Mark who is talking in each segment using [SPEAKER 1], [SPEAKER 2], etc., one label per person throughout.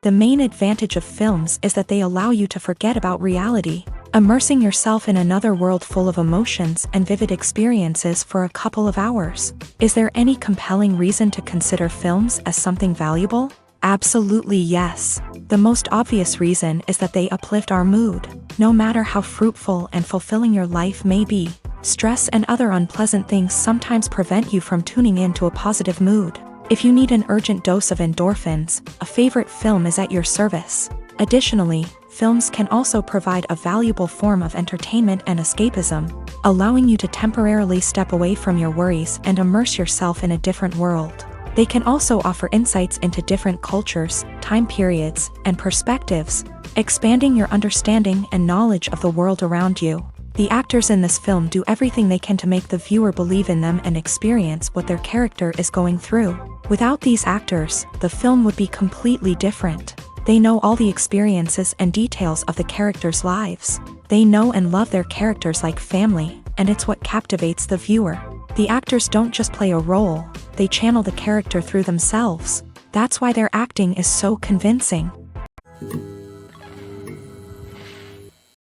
[SPEAKER 1] The main advantage of films is that they allow you to forget about reality, immersing yourself in another world full of emotions and vivid experiences for a couple of hours. Is there any compelling reason to consider films as something valuable? Absolutely yes. The most obvious reason is that they uplift our mood. No matter how fruitful and fulfilling your life may be, stress and other unpleasant things sometimes prevent you from tuning into a positive mood. If you need an urgent dose of endorphins, a favorite film is at your service. Additionally, films can also provide a valuable form of entertainment and escapism, allowing you to temporarily step away from your worries and immerse yourself in a different world. They can also offer insights into different cultures, time periods, and perspectives, expanding your understanding and knowledge of the world around you. The actors in this film do everything they can to make the viewer believe in them and experience what their character is going through. Without these actors, the film would be completely different. They know all the experiences and details of the characters' lives. They know and love their characters like family, and it's what captivates the viewer. The actors don't just play a role, they channel the character through themselves. That's why their acting is so convincing.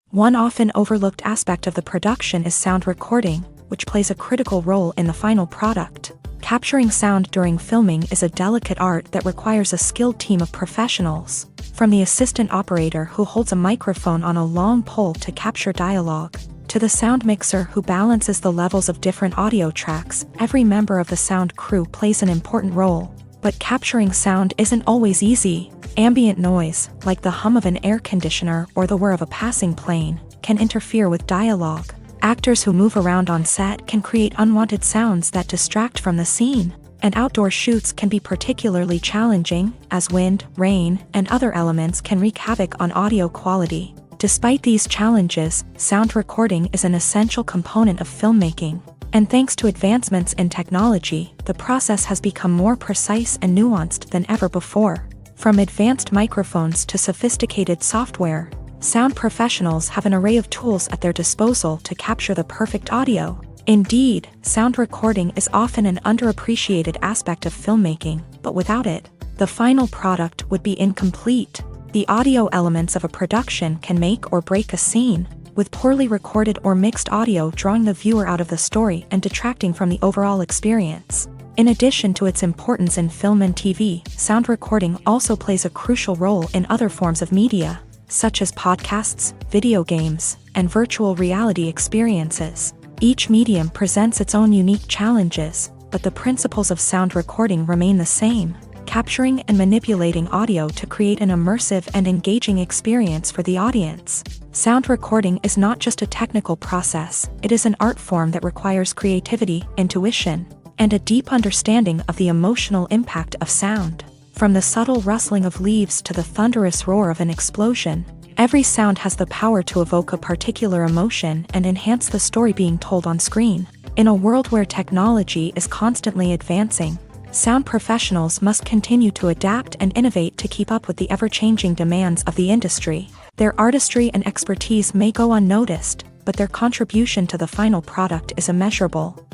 [SPEAKER 1] One often overlooked aspect of the production is sound recording, which plays a critical role in the final product. Capturing sound during filming is a delicate art that requires a skilled team of professionals. From the assistant operator who holds a microphone on a long pole to capture dialogue, to the sound mixer who balances the levels of different audio tracks, every member of the sound crew plays an important role. But capturing sound isn't always easy. Ambient noise, like the hum of an air conditioner or the whir of a passing plane, can interfere with dialogue. Actors who move around on set can create unwanted sounds that distract from the scene. And outdoor shoots can be particularly challenging, as wind, rain, and other elements can wreak havoc on audio quality. Despite these challenges, sound recording is an essential component of filmmaking. And thanks to advancements in technology, the process has become more precise and nuanced than ever before. From advanced microphones to sophisticated software, sound professionals have an array of tools at their disposal to capture the perfect audio. Indeed, sound recording is often an underappreciated aspect of filmmaking, but without it, the final product would be incomplete. The audio elements of a production can make or break a scene, with poorly recorded or mixed audio drawing the viewer out of the story and detracting from the overall experience. In addition to its importance in film and TV, sound recording also plays a crucial role in other forms of media, such as podcasts, video games, and virtual reality experiences. Each medium presents its own unique challenges, but the principles of sound recording remain the same: capturing and manipulating audio to create an immersive and engaging experience for the audience. Sound recording is not just a technical process, it is an art form that requires creativity, intuition, and a deep understanding of the emotional impact of sound. From the subtle rustling of leaves to the thunderous roar of an explosion, every sound has the power to evoke a particular emotion and enhance the story being told on screen. In a world where technology is constantly advancing, sound professionals must continue to adapt and innovate to keep up with the ever-changing demands of the industry. Their artistry and expertise may go unnoticed, but their contribution to the final product is immeasurable.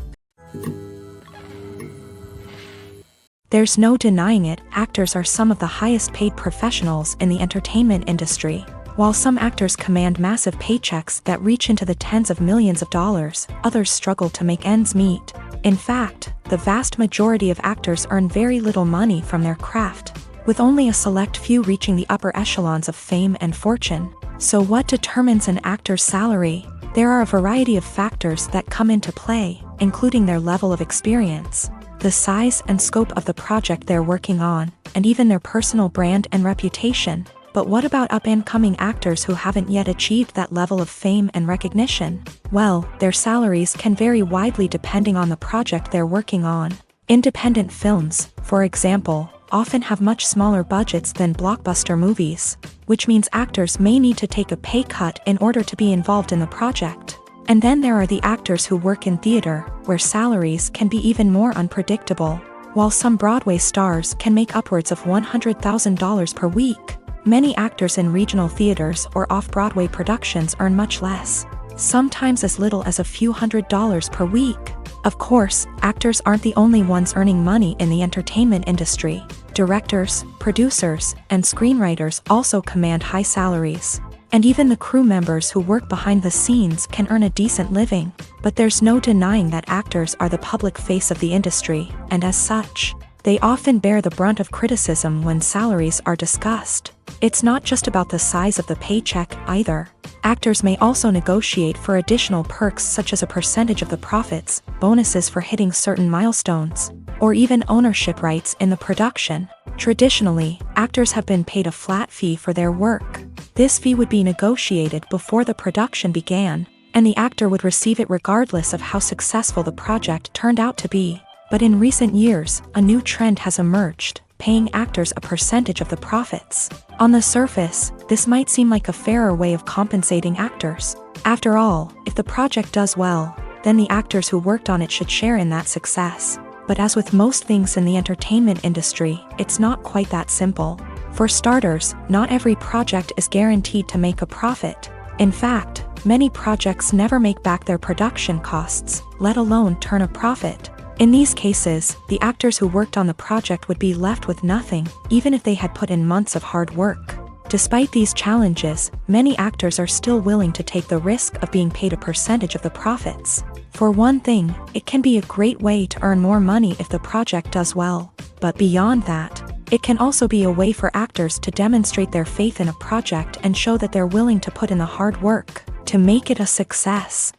[SPEAKER 1] There's no denying it, actors are some of the highest paid professionals in the entertainment industry. While some actors command massive paychecks that reach into the tens of millions of dollars, others struggle to make ends meet. In fact, the vast majority of actors earn very little money from their craft, with only a select few reaching the upper echelons of fame and fortune. So what determines an actor's salary? There are a variety of factors that come into play, including their level of experience, the size and scope of the project they're working on, and even their personal brand and reputation. But what about up-and-coming actors who haven't yet achieved that level of fame and recognition? Well, their salaries can vary widely depending on the project they're working on. Independent films, for example, often have much smaller budgets than blockbuster movies, which means actors may need to take a pay cut in order to be involved in the project. And then there are the actors who work in theater, where salaries can be even more unpredictable. While some Broadway stars can make upwards of $100,000 per week, many actors in regional theaters or off-Broadway productions earn much less, sometimes as little as a few $100s per week. Of course, actors aren't the only ones earning money in the entertainment industry. Directors, producers, and screenwriters also command high salaries. And even the crew members who work behind the scenes can earn a decent living. But there's no denying that actors are the public face of the industry, and as such, they often bear the brunt of criticism when salaries are discussed. It's not just about the size of the paycheck, either. Actors may also negotiate for additional perks such as a percentage of the profits, bonuses for hitting certain milestones, or even ownership rights in the production. Traditionally, actors have been paid a flat fee for their work. This fee would be negotiated before the production began, and the actor would receive it regardless of how successful the project turned out to be. But in recent years, a new trend has emerged, paying actors a percentage of the profits. On the surface, this might seem like a fairer way of compensating actors. After all, if the project does well, then the actors who worked on it should share in that success. But as with most things in the entertainment industry, it's not quite that simple. For starters, not every project is guaranteed to make a profit. In fact, many projects never make back their production costs, let alone turn a profit. In these cases, the actors who worked on the project would be left with nothing, even if they had put in months of hard work. Despite these challenges, many actors are still willing to take the risk of being paid a percentage of the profits. For one thing, it can be a great way to earn more money if the project does well. But beyond that, it can also be a way for actors to demonstrate their faith in a project and show that they're willing to put in the hard work to make it a success.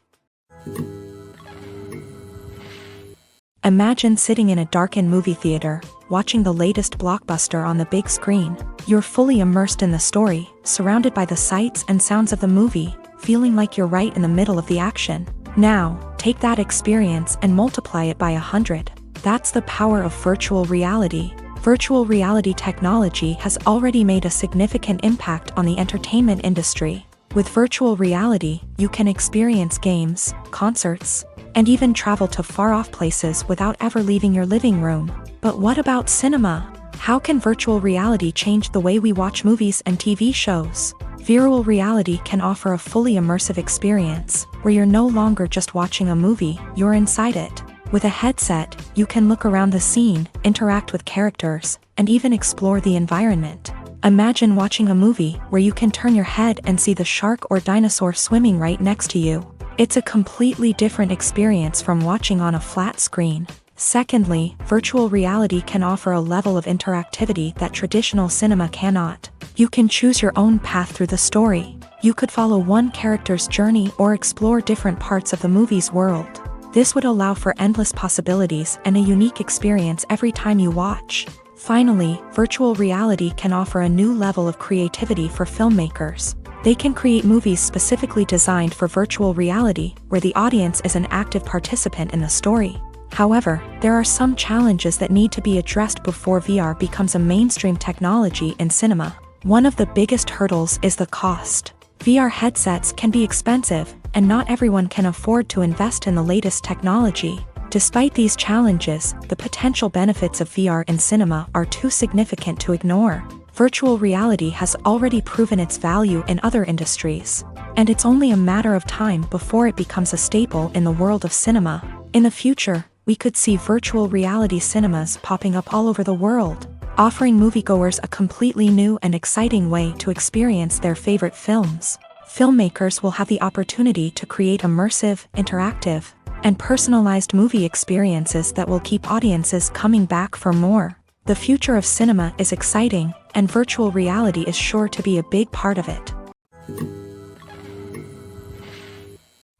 [SPEAKER 1] Imagine sitting in a darkened movie theater, watching the latest blockbuster on the big screen. You're fully immersed in the story, surrounded by the sights and sounds of the movie, feeling like you're right in the middle of the action. Now, take that experience and multiply it by 100. That's the power of virtual reality. Virtual reality technology has already made a significant impact on the entertainment industry. With virtual reality, you can experience games, concerts, and even travel to far-off places without ever leaving your living room. But what about cinema? How can virtual reality change the way we watch movies and TV shows? Virtual reality can offer a fully immersive experience, where you're no longer just watching a movie, you're inside it. With a headset, you can look around the scene, interact with characters, and even explore the environment. Imagine watching a movie where you can turn your head and see the shark or dinosaur swimming right next to you. It's a completely different experience from watching on a flat screen. Secondly, virtual reality can offer a level of interactivity that traditional cinema cannot. You can choose your own path through the story. You could follow one character's journey or explore different parts of the movie's world. This would allow for endless possibilities and a unique experience every time you watch. Finally, virtual reality can offer a new level of creativity for filmmakers. They can create movies specifically designed for virtual reality, where the audience is an active participant in the story. However, there are some challenges that need to be addressed before VR becomes a mainstream technology in cinema. One of the biggest hurdles is the cost. VR headsets can be expensive, and not everyone can afford to invest in the latest technology. Despite these challenges, the potential benefits of VR in cinema are too significant to ignore. Virtual reality has already proven its value in other industries, and it's only a matter of time before it becomes a staple in the world of cinema. In the future, we could see virtual reality cinemas popping up all over the world, offering moviegoers a completely new and exciting way to experience their favorite films. Filmmakers will have the opportunity to create immersive, interactive, and personalized movie experiences that will keep audiences coming back for more. The future of cinema is exciting, and virtual reality is sure to be a big part of it.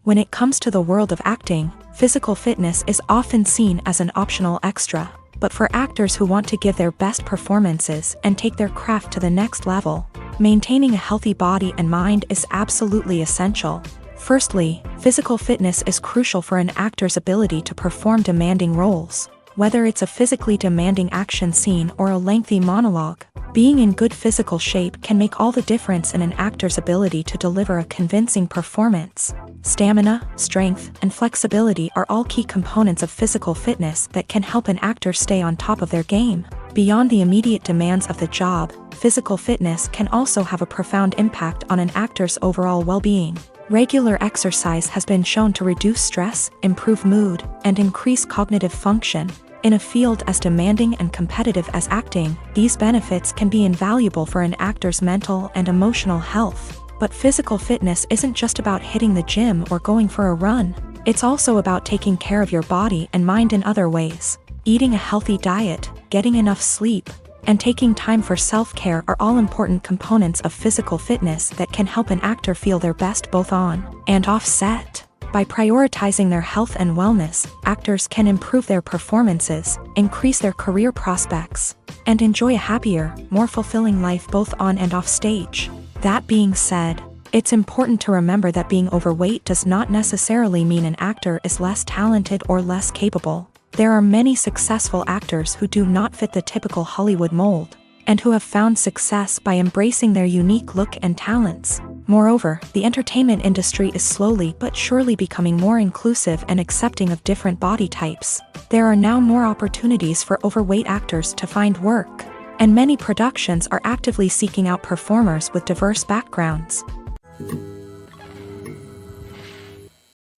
[SPEAKER 1] When it comes to the world of acting, physical fitness is often seen as an optional extra. But for actors who want to give their best performances and take their craft to the next level, maintaining a healthy body and mind is absolutely essential. Firstly, physical fitness is crucial for an actor's ability to perform demanding roles. Whether it's a physically demanding action scene or a lengthy monologue, being in good physical shape can make all the difference in an actor's ability to deliver a convincing performance. Stamina, strength, and flexibility are all key components of physical fitness that can help an actor stay on top of their game. Beyond the immediate demands of the job, physical fitness can also have a profound impact on an actor's overall well-being. Regular exercise has been shown to reduce stress, improve mood, and increase cognitive function. In a field as demanding and competitive as acting, these benefits can be invaluable for an actor's mental and emotional health. But physical fitness isn't just about hitting the gym or going for a run. It's also about taking care of your body and mind in other ways. Eating a healthy diet, getting enough sleep, and taking time for self-care are all important components of physical fitness that can help an actor feel their best both on and off set. By prioritizing their health and wellness, actors can improve their performances, increase their career prospects, and enjoy a happier, more fulfilling life both on and off stage. That being said, it's important to remember that being overweight does not necessarily mean an actor is less talented or less capable. There are many successful actors who do not fit the typical Hollywood mold, and who have found success by embracing their unique look and talents. Moreover, the entertainment industry is slowly but surely becoming more inclusive and accepting of different body types. There are now more opportunities for overweight actors to find work, and many productions are actively seeking out performers with diverse backgrounds.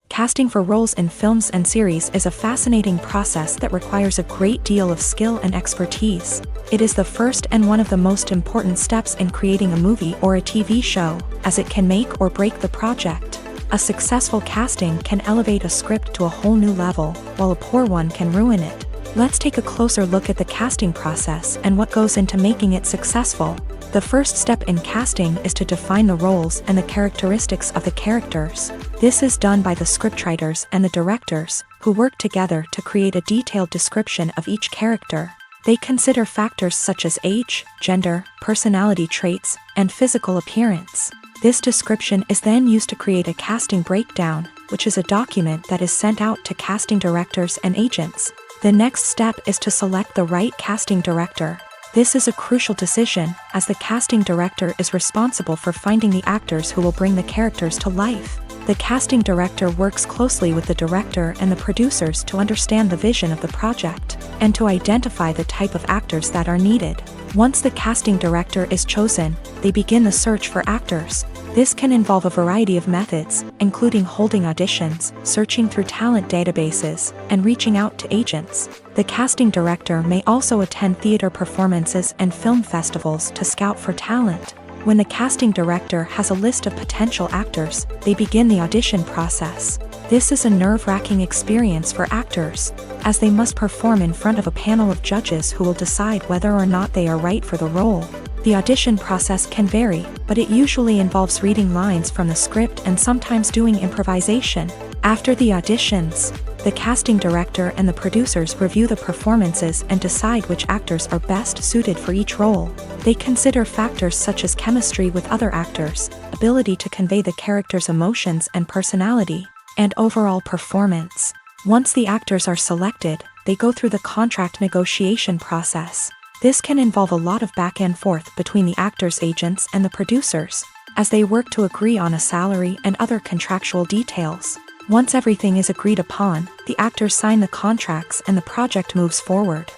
[SPEAKER 1] Casting for roles in films and series is a fascinating process that requires a great deal of skill and expertise. It is the first and one of the most important steps in creating a movie or a TV show, as it can make or break the project. A successful casting can elevate a script to a whole new level, while a poor one can ruin it. Let's take a closer look at the casting process and what goes into making it successful. The first step in casting is to define the roles and the characteristics of the characters. This is done by the scriptwriters and the directors, who work together to create a detailed description of each character. They consider factors such as age, gender, personality traits, and physical appearance. This description is then used to create a casting breakdown, which is a document that is sent out to casting directors and agents. The next step is to select the right casting director. This is a crucial decision, as the casting director is responsible for finding the actors who will bring the characters to life. The casting director works closely with the director and the producers to understand the vision of the project, and to identify the type of actors that are needed. Once the casting director is chosen, they begin the search for actors. This can involve a variety of methods, including holding auditions, searching through talent databases, and reaching out to agents. The casting director may also attend theater performances and film festivals to scout for talent. When the casting director has a list of potential actors, they begin the audition process. This is a nerve-wracking experience for actors, as they must perform in front of a panel of judges who will decide whether or not they are right for the role. The audition process can vary, but it usually involves reading lines from the script and sometimes doing improvisation. After the auditions, the casting director and the producers review the performances and decide which actors are best suited for each role. They consider factors such as chemistry with other actors, ability to convey the character's emotions and personality, and overall performance. Once the actors are selected, they go through the contract negotiation process. This can involve a lot of back and forth between the actors' agents and the producers, as they work to agree on a salary and other contractual details. Once everything is agreed upon, the actors sign the contracts and the project moves forward.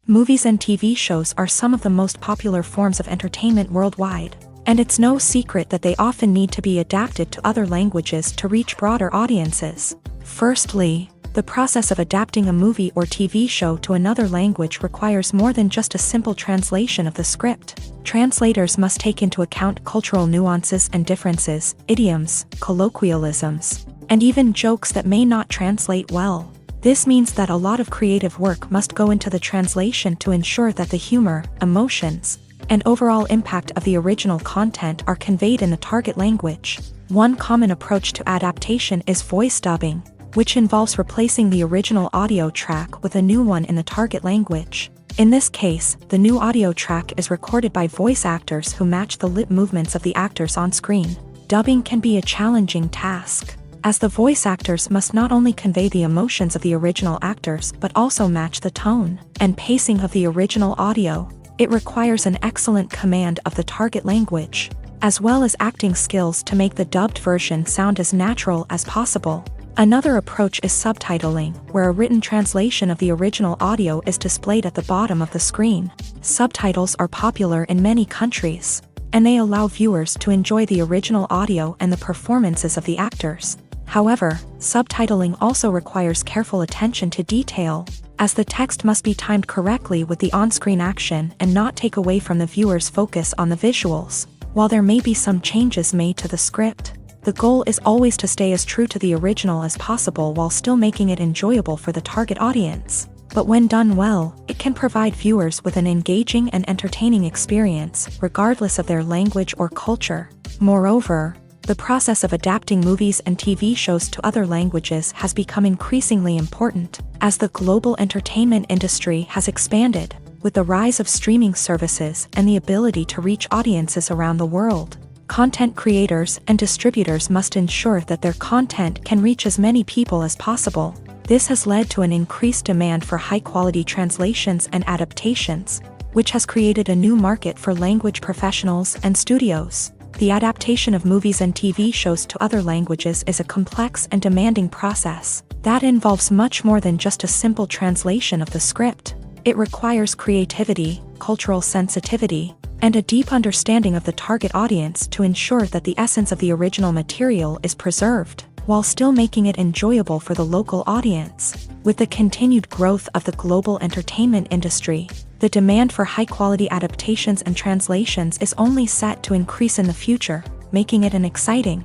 [SPEAKER 1] Movies and TV shows are some of the most popular forms of entertainment worldwide, and it's no secret that they often need to be adapted to other languages to reach broader audiences. Firstly, the process of adapting a movie or TV show to another language requires more than just a simple translation of the script. Translators must take into account cultural nuances and differences, idioms, colloquialisms, and even jokes that may not translate well. This means that a lot of creative work must go into the translation to ensure that the humor, emotions, and overall impact of the original content are conveyed in the target language. One common approach to adaptation is voice dubbing, which involves replacing the original audio track with a new one in the target language. In this case, the new audio track is recorded by voice actors who match the lip movements of the actors on screen. Dubbing can be a challenging task, as the voice actors must not only convey the emotions of the original actors but also match the tone and pacing of the original audio. It requires an excellent command of the target language, as well as acting skills to make the dubbed version sound as natural as possible. Another approach is subtitling, where a written translation of the original audio is displayed at the bottom of the screen. Subtitles are popular in many countries, and they allow viewers to enjoy the original audio and the performances of the actors. However, subtitling also requires careful attention to detail, as the text must be timed correctly with the on-screen action and not take away from the viewer's focus on the visuals. While there may be some changes made to the script, the goal is always to stay as true to the original as possible while still making it enjoyable for the target audience. But when done well, it can provide viewers with an engaging and entertaining experience, regardless of their language or culture. Moreover, the process of adapting movies and TV shows to other languages has become increasingly important, as the global entertainment industry has expanded, with the rise of streaming services and the ability to reach audiences around the world. Content creators and distributors must ensure that their content can reach as many people as possible. This has led to an increased demand for high-quality translations and adaptations, which has created a new market for language professionals and studios. The adaptation of movies and TV shows to other languages is a complex and demanding process that involves much more than just a simple translation of the script. It requires creativity, cultural sensitivity, and a deep understanding of the target audience to ensure that the essence of the original material is preserved, while still making it enjoyable for the local audience. With the continued growth of the global entertainment industry, the demand for high-quality adaptations and translations is only set to increase in the future, making it an exciting.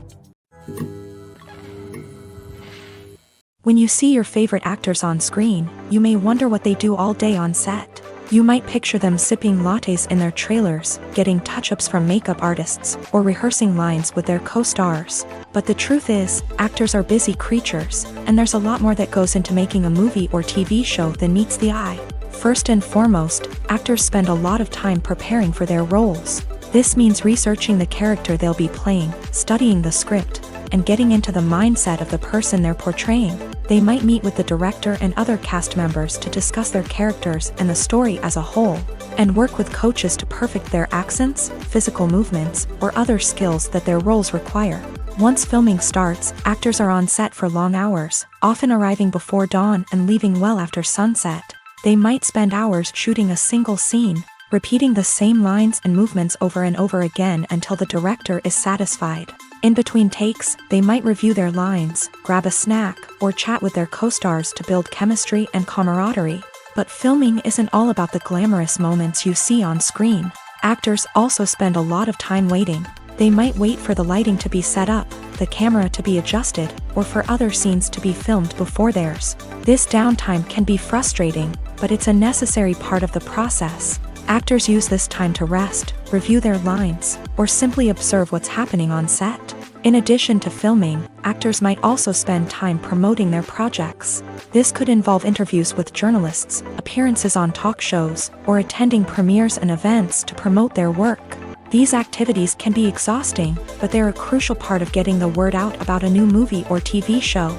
[SPEAKER 1] When you see your favorite actors on screen, you may wonder what they do all day on set. You might picture them sipping lattes in their trailers, getting touch-ups from makeup artists, or rehearsing lines with their co-stars. But the truth is, actors are busy creatures, and there's a lot more that goes into making a movie or TV show than meets the eye. First and foremost, actors spend a lot of time preparing for their roles. This means researching the character they'll be playing, studying the script, and getting into the mindset of the person they're portraying. They might meet with the director and other cast members to discuss their characters and the story as a whole, and work with coaches to perfect their accents, physical movements, or other skills that their roles require. Once filming starts, actors are on set for long hours, often arriving before dawn and leaving well after sunset. They might spend hours shooting a single scene, repeating the same lines and movements over and over again until the director is satisfied. In between takes, they might review their lines, grab a snack, or chat with their co-stars to build chemistry and camaraderie. But filming isn't all about the glamorous moments you see on screen. Actors also spend a lot of time waiting. They might wait for the lighting to be set up, the camera to be adjusted, or for other scenes to be filmed before theirs. This downtime can be frustrating, but it's a necessary part of the process. Actors use this time to rest, review their lines, or simply observe what's happening on set. In addition to filming, actors might also spend time promoting their projects. This could involve interviews with journalists, appearances on talk shows, or attending premieres and events to promote their work. These activities can be exhausting, but they're a crucial part of getting the word out about a new movie or TV show.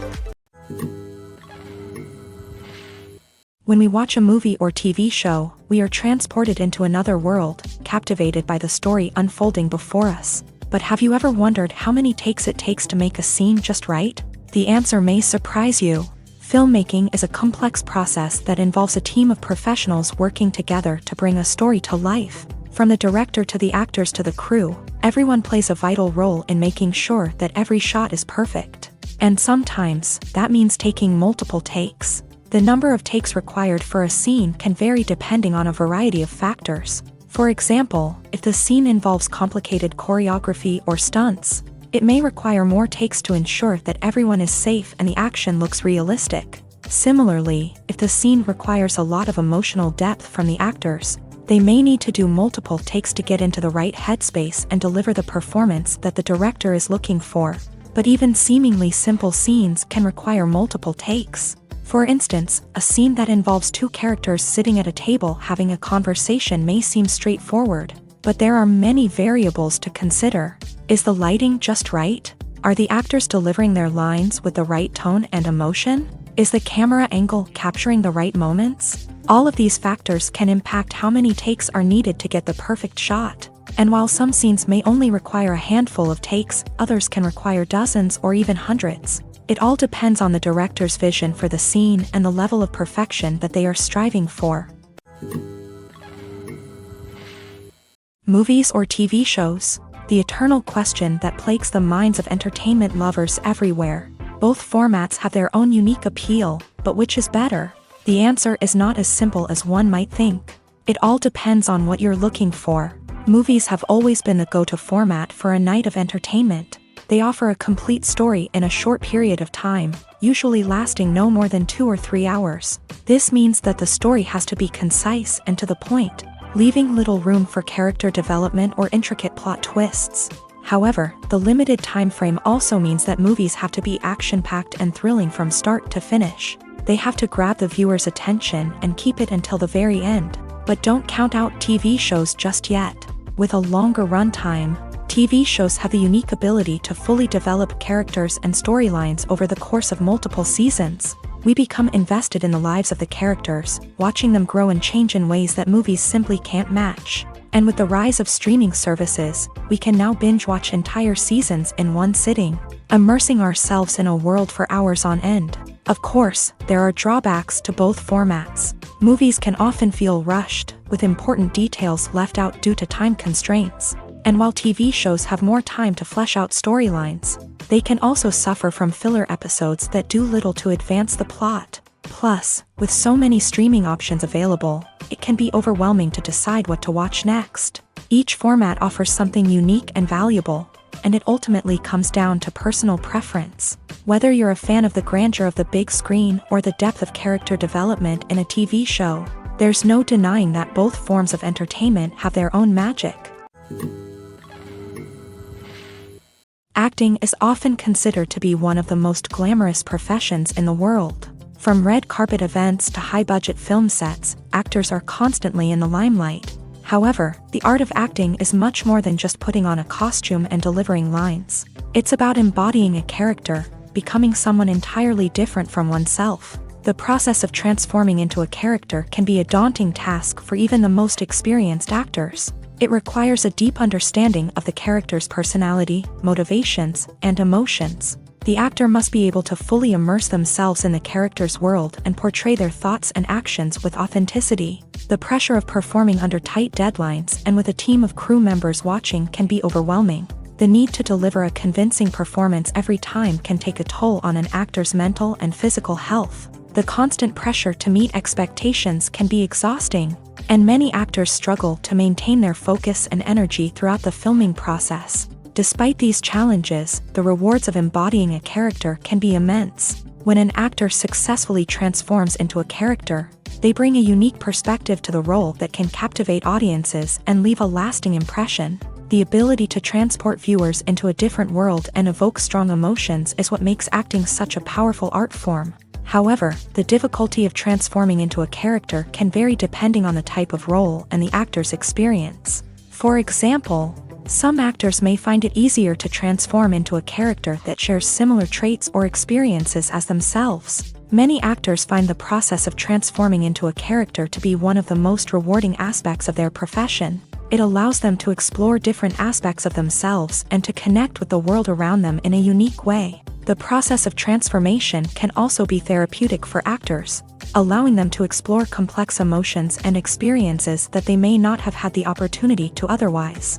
[SPEAKER 1] When we watch a movie or TV show, we are transported into another world, captivated by the story unfolding before us. But have you ever wondered how many takes it takes to make a scene just right? The answer may surprise you. Filmmaking is a complex process that involves a team of professionals working together to bring a story to life. From the director to the actors to the crew, everyone plays a vital role in making sure that every shot is perfect. And sometimes, that means taking multiple takes. The number of takes required for a scene can vary depending on a variety of factors. For example, if the scene involves complicated choreography or stunts, it may require more takes to ensure that everyone is safe and the action looks realistic. Similarly, if the scene requires a lot of emotional depth from the actors, they may need to do multiple takes to get into the right headspace and deliver the performance that the director is looking for. But even seemingly simple scenes can require multiple takes. For instance, a scene that involves two characters sitting at a table having a conversation may seem straightforward, but there are many variables to consider. Is the lighting just right? Are the actors delivering their lines with the right tone and emotion? Is the camera angle capturing the right moments? All of these factors can impact how many takes are needed to get the perfect shot. And while some scenes may only require a handful of takes, others can require dozens or even hundreds. It all depends on the director's vision for the scene and the level of perfection that they are striving for. Movies or TV shows? The eternal question that plagues the minds of entertainment lovers everywhere. Both formats have their own unique appeal, but which is better? The answer is not as simple as one might think. It all depends on what you're looking for. Movies have always been the go-to format for a night of entertainment. They offer a complete story in a short period of time, usually lasting no more than 2 or 3 hours. This means that the story has to be concise and to the point, leaving little room for character development or intricate plot twists. However, the limited time frame also means that movies have to be action-packed and thrilling from start to finish. They have to grab the viewer's attention and keep it until the very end. But don't count out TV shows just yet. With a longer runtime, TV shows have the unique ability to fully develop characters and storylines over the course of multiple seasons. We become invested in the lives of the characters, watching them grow and change in ways that movies simply can't match. And with the rise of streaming services, we can now binge-watch entire seasons in one sitting, immersing ourselves in a world for hours on end. Of course, there are drawbacks to both formats. Movies can often feel rushed, with important details left out due to time constraints. And while TV shows have more time to flesh out storylines, they can also suffer from filler episodes that do little to advance the plot. Plus, with so many streaming options available, it can be overwhelming to decide what to watch next. Each format offers something unique and valuable, and it ultimately comes down to personal preference. Whether you're a fan of the grandeur of the big screen or the depth of character development in a TV show, there's no denying that both forms of entertainment have their own magic. Acting is often considered to be one of the most glamorous professions in the world. From red carpet events to high-budget film sets, actors are constantly in the limelight. However, the art of acting is much more than just putting on a costume and delivering lines. It's about embodying a character, becoming someone entirely different from oneself. The process of transforming into a character can be a daunting task for even the most experienced actors. It requires a deep understanding of the character's personality, motivations, and emotions. The actor must be able to fully immerse themselves in the character's world and portray their thoughts and actions with authenticity. The pressure of performing under tight deadlines and with a team of crew members watching can be overwhelming. The need to deliver a convincing performance every time can take a toll on an actor's mental and physical health. The constant pressure to meet expectations can be exhausting, and many actors struggle to maintain their focus and energy throughout the filming process. Despite these challenges, the rewards of embodying a character can be immense. When an actor successfully transforms into a character, they bring a unique perspective to the role that can captivate audiences and leave a lasting impression. The ability to transport viewers into a different world and evoke strong emotions is what makes acting such a powerful art form. However, the difficulty of transforming into a character can vary depending on the type of role and the actor's experience. For example, some actors may find it easier to transform into a character that shares similar traits or experiences as themselves. Many actors find the process of transforming into a character to be one of the most rewarding aspects of their profession. It allows them to explore different aspects of themselves and to connect with the world around them in a unique way. The process of transformation can also be therapeutic for actors, allowing them to explore complex emotions and experiences that they may not have had the opportunity to otherwise.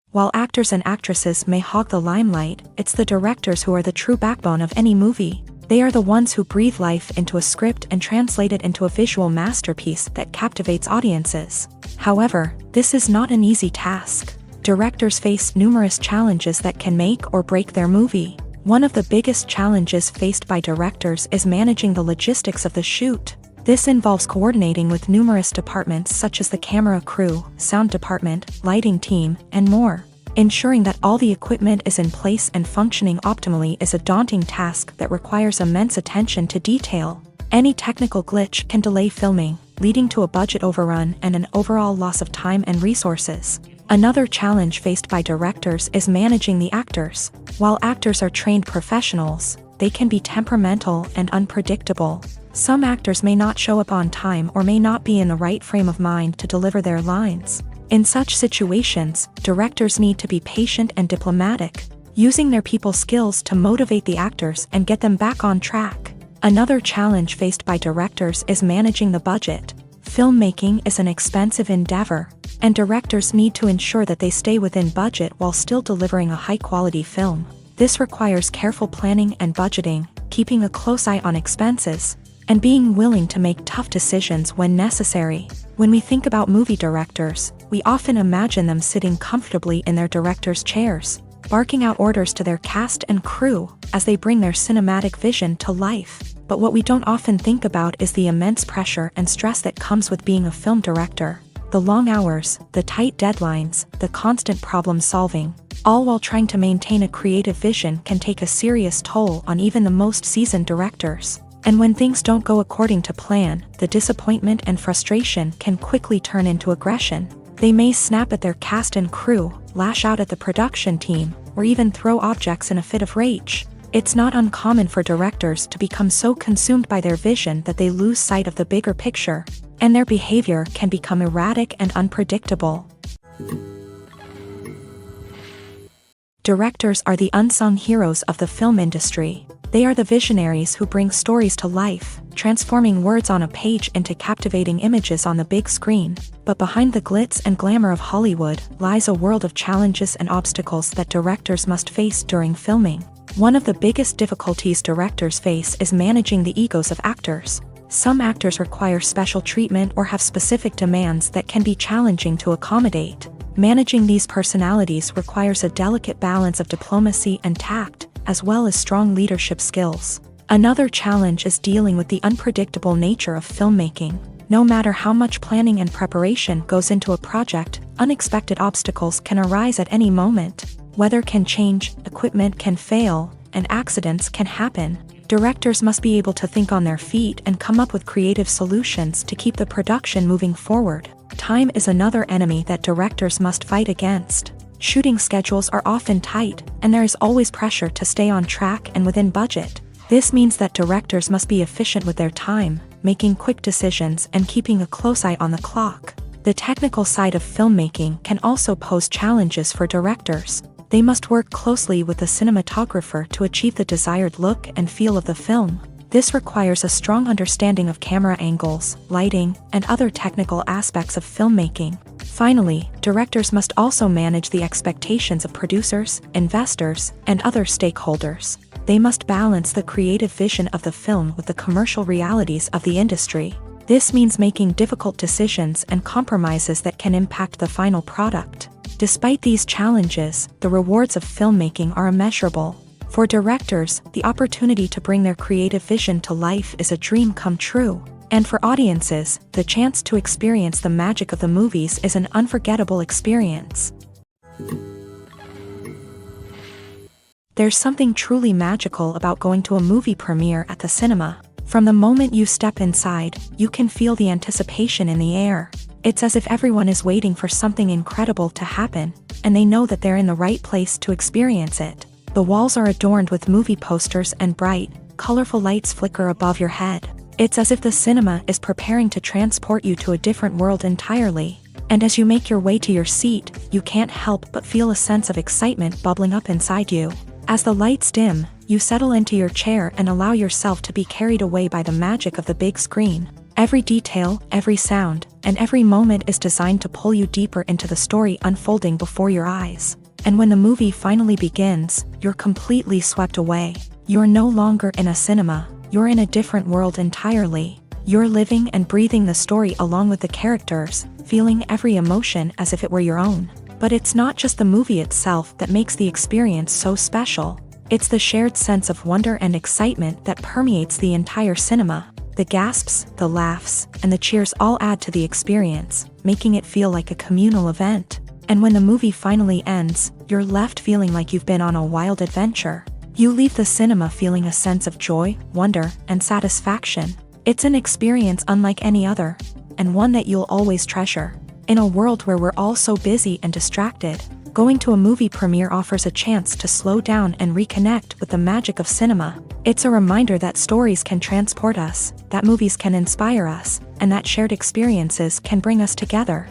[SPEAKER 1] While actors and actresses may hog the limelight, it's the directors who are the true backbone of any movie. They are the ones who breathe life into a script and translate it into a visual masterpiece that captivates audiences. However, this is not an easy task. Directors face numerous challenges that can make or break their movie. One of the biggest challenges faced by directors is managing the logistics of the shoot. This involves coordinating with numerous departments such as the camera crew, sound department, lighting team, and more. Ensuring that all the equipment is in place and functioning optimally is a daunting task that requires immense attention to detail. Any technical glitch can delay filming, leading to a budget overrun and an overall loss of time and resources. Another challenge faced by directors is managing the actors. While actors are trained professionals, they can be temperamental and unpredictable. Some actors may not show up on time or may not be in the right frame of mind to deliver their lines. In such situations, directors need to be patient and diplomatic, using their people skills to motivate the actors and get them back on track. Another challenge faced by directors is managing the budget. Filmmaking is an expensive endeavor, and directors need to ensure that they stay within budget while still delivering a high-quality film. This requires careful planning and budgeting, keeping a close eye on expenses, and being willing to make tough decisions when necessary. When we think about movie directors, we often imagine them sitting comfortably in their director's chairs, barking out orders to their cast and crew as they bring their cinematic vision to life. But what we don't often think about is the immense pressure and stress that comes with being a film director. The long hours, the tight deadlines, the constant problem solving, all while trying to maintain a creative vision can take a serious toll on even the most seasoned directors. And when things don't go according to plan, the disappointment and frustration can quickly turn into aggression. They may snap at their cast and crew, lash out at the production team, or even throw objects in a fit of rage. It's not uncommon for directors to become so consumed by their vision that they lose sight of the bigger picture, and their behavior can become erratic and unpredictable. Directors are the unsung heroes of the film industry. They are the visionaries who bring stories to life, transforming words on a page into captivating images on the big screen. But behind the glitz and glamour of Hollywood lies a world of challenges and obstacles that directors must face during filming. One of the biggest difficulties directors face is managing the egos of actors. Some actors require special treatment or have specific demands that can be challenging to accommodate. Managing these personalities requires a delicate balance of diplomacy and tact, as well as strong leadership skills. Another challenge is dealing with the unpredictable nature of filmmaking. No matter how much planning and preparation goes into a project, unexpected obstacles can arise at any moment. Weather can change, equipment can fail, and accidents can happen. Directors must be able to think on their feet and come up with creative solutions to keep the production moving forward. Time is another enemy that directors must fight against. Shooting schedules are often tight, and there is always pressure to stay on track and within budget. This means that directors must be efficient with their time, making quick decisions and keeping a close eye on the clock. The technical side of filmmaking can also pose challenges for directors. They must work closely with the cinematographer to achieve the desired look and feel of the film. This requires a strong understanding of camera angles, lighting, and other technical aspects of filmmaking. Finally, directors must also manage the expectations of producers, investors, and other stakeholders. They must balance the creative vision of the film with the commercial realities of the industry. This means making difficult decisions and compromises that can impact the final product. Despite these challenges, the rewards of filmmaking are immeasurable. For directors, the opportunity to bring their creative vision to life is a dream come true. And for audiences, the chance to experience the magic of the movies is an unforgettable experience. There's something truly magical about going to a movie premiere at the cinema. From the moment you step inside, you can feel the anticipation in the air. It's as if everyone is waiting for something incredible to happen, and they know that they're in the right place to experience it. The walls are adorned with movie posters and bright, colorful lights flicker above your head. It's as if the cinema is preparing to transport you to a different world entirely. And as you make your way to your seat, you can't help but feel a sense of excitement bubbling up inside you. As the lights dim, you settle into your chair and allow yourself to be carried away by the magic of the big screen. Every detail, every sound, and every moment is designed to pull you deeper into the story unfolding before your eyes. And when the movie finally begins, you're completely swept away. You're no longer in a cinema, you're in a different world entirely. You're living and breathing the story along with the characters, feeling every emotion as if it were your own. But it's not just the movie itself that makes the experience so special. It's the shared sense of wonder and excitement that permeates the entire cinema. The gasps, the laughs, and the cheers all add to the experience, making it feel like a communal event. And when the movie finally ends, you're left feeling like you've been on a wild adventure. You leave the cinema feeling a sense of joy, wonder, and satisfaction. It's an experience unlike any other, and one that you'll always treasure. In a world where we're all so busy and distracted, going to a movie premiere offers a chance to slow down and reconnect with the magic of cinema. It's a reminder that stories can transport us, that movies can inspire us, and that shared experiences can bring us together.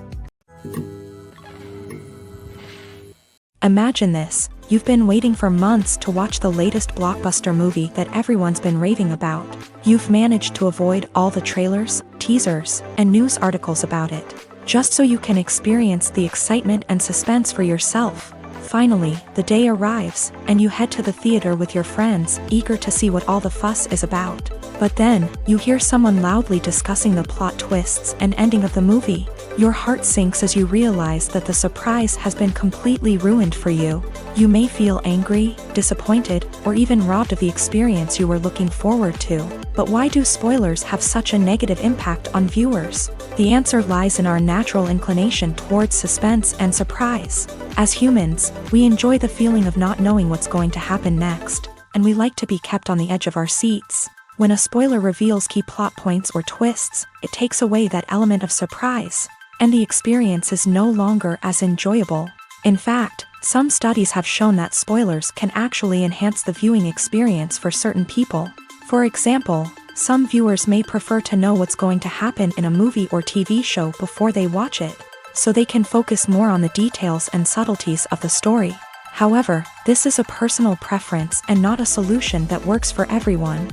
[SPEAKER 1] Imagine this, you've been waiting for months to watch the latest blockbuster movie that everyone's been raving about. You've managed to avoid all the trailers, teasers, and news articles about it. just so you can experience the excitement and suspense for yourself. Finally, the day arrives, and you head to the theater with your friends, eager to see what all the fuss is about. But then, you hear someone loudly discussing the plot twists and ending of the movie. Your heart sinks as you realize that the surprise has been completely ruined for you. You may feel angry, disappointed, or even robbed of the experience you were looking forward to. But why do spoilers have such a negative impact on viewers? The answer lies in our natural inclination towards suspense and surprise. As humans, we enjoy the feeling of not knowing what's going to happen next, and we like to be kept on the edge of our seats. When a spoiler reveals key plot points or twists, it takes away that element of surprise, and the experience is no longer as enjoyable. In fact, some studies have shown that spoilers can actually enhance the viewing experience for certain people. For example, some viewers may prefer to know what's going to happen in a movie or TV show before they watch it, so they can focus more on the details and subtleties of the story. However, this is a personal preference and not a solution that works for everyone.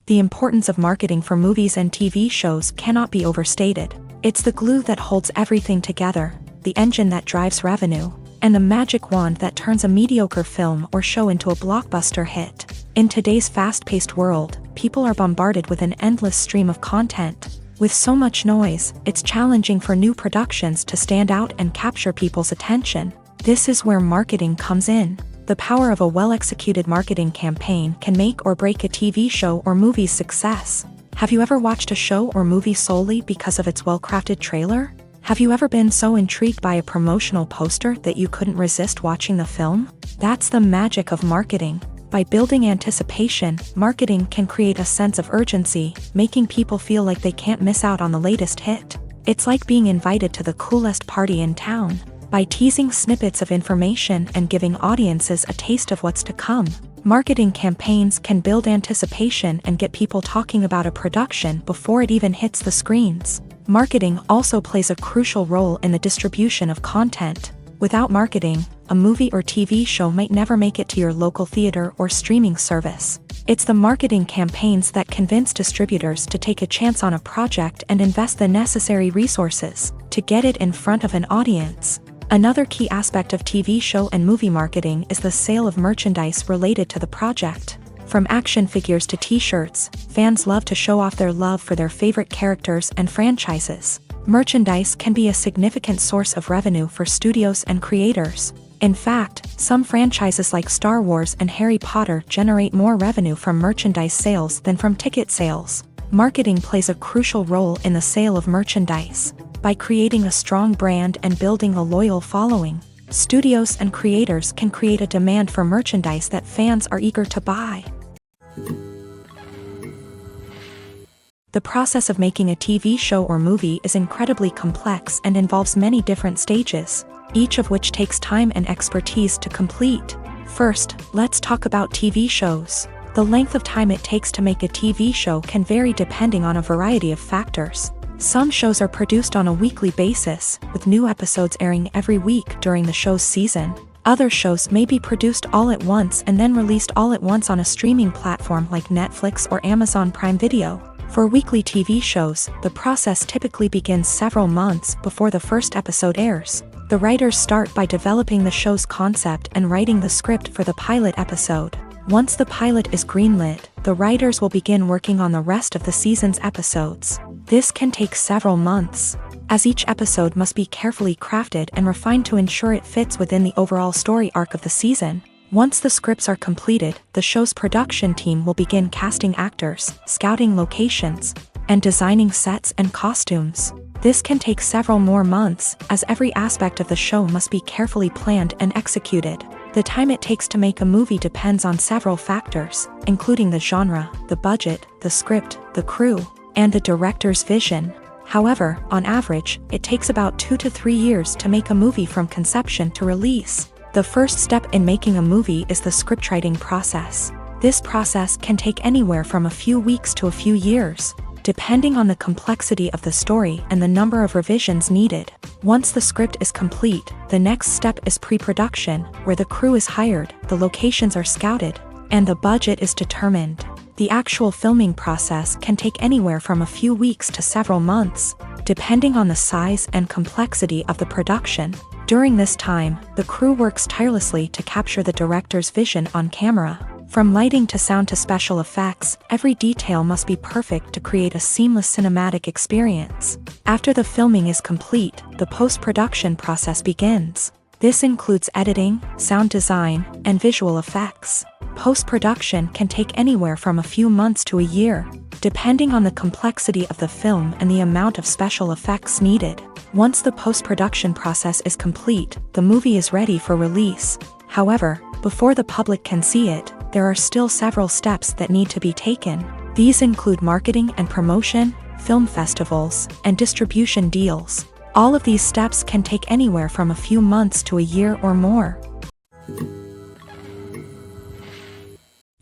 [SPEAKER 1] The importance of marketing for movies and TV shows cannot be overstated. It's the glue that holds everything together, the engine that drives revenue, and the magic wand that turns a mediocre film or show into a blockbuster hit. In today's fast-paced world, people are bombarded with an endless stream of content. With so much noise, it's challenging for new productions to stand out and capture people's attention. This is where marketing comes in. The power of a well-executed marketing campaign can make or break a TV show or movie's success. Have you ever watched a show or movie solely because of its well-crafted trailer? Have you ever been so intrigued by a promotional poster that you couldn't resist watching the film? That's the magic of marketing. By building anticipation, marketing can create a sense of urgency, making people feel like they can't miss out on the latest hit. It's like being invited to the coolest party in town. By teasing snippets of information and giving audiences a taste of what's to come, marketing campaigns can build anticipation and get people talking about a production before it even hits the screens. Marketing also plays a crucial role in the distribution of content. Without marketing, a movie or TV show might never make it to your local theater or streaming service. It's the marketing campaigns that convince distributors to take a chance on a project and invest the necessary resources to get it in front of an audience. Another key aspect of TV show and movie marketing is the sale of merchandise related to the project. From action figures to t-shirts, fans love to show off their love for their favorite characters and franchises. Merchandise can be a significant source of revenue for studios and creators. In fact, some franchises like Star Wars and Harry Potter generate more revenue from merchandise sales than from ticket sales. Marketing plays a crucial role in the sale of merchandise. By creating a strong brand and building a loyal following, studios and creators can create a demand for merchandise that fans are eager to buy. The process of making a TV show or movie is incredibly complex and involves many different stages, each of which takes time and expertise to complete. First, let's talk about TV shows. The length of time it takes to make a TV show can vary depending on a variety of factors. Some shows are produced on a weekly basis, with new episodes airing every week during the show's season. Other shows may be produced all at once and then released all at once on a streaming platform like Netflix or Amazon Prime Video. For weekly TV shows, the process typically begins several months before the first episode airs. The writers start by developing the show's concept and writing the script for the pilot episode. Once the pilot is greenlit, the writers will begin working on the rest of the season's episodes. This can take several months, as each episode must be carefully crafted and refined to ensure it fits within the overall story arc of the season. Once the scripts are completed, the show's production team will begin casting actors, scouting locations, and designing sets and costumes. This can take several more months, as every aspect of the show must be carefully planned and executed. The time it takes to make a movie depends on several factors, including the genre, the budget, the script, the crew, and the director's vision. However, on average, it takes about 2 to 3 years to make a movie from conception to release. The first step in making a movie is the scriptwriting process. This process can take anywhere from a few weeks to a few years, depending on the complexity of the story and the number of revisions needed. Once the script is complete, the next step is pre-production, where the crew is hired, the locations are scouted, and the budget is determined. The actual filming process can take anywhere from a few weeks to several months, depending on the size and complexity of the production. During this time, the crew works tirelessly to capture the director's vision on camera. From lighting to sound to special effects, every detail must be perfect to create a seamless cinematic experience. After the filming is complete, the post-production process begins. This includes editing, sound design, and visual effects. Post-production can take anywhere from a few months to a year, depending on the complexity of the film and the amount of special effects needed. Once the post-production process is complete, the movie is ready for release. However, before the public can see it, there are still several steps that need to be taken. These include marketing and promotion, film festivals, and distribution deals. All of these steps can take anywhere from a few months to a year or more.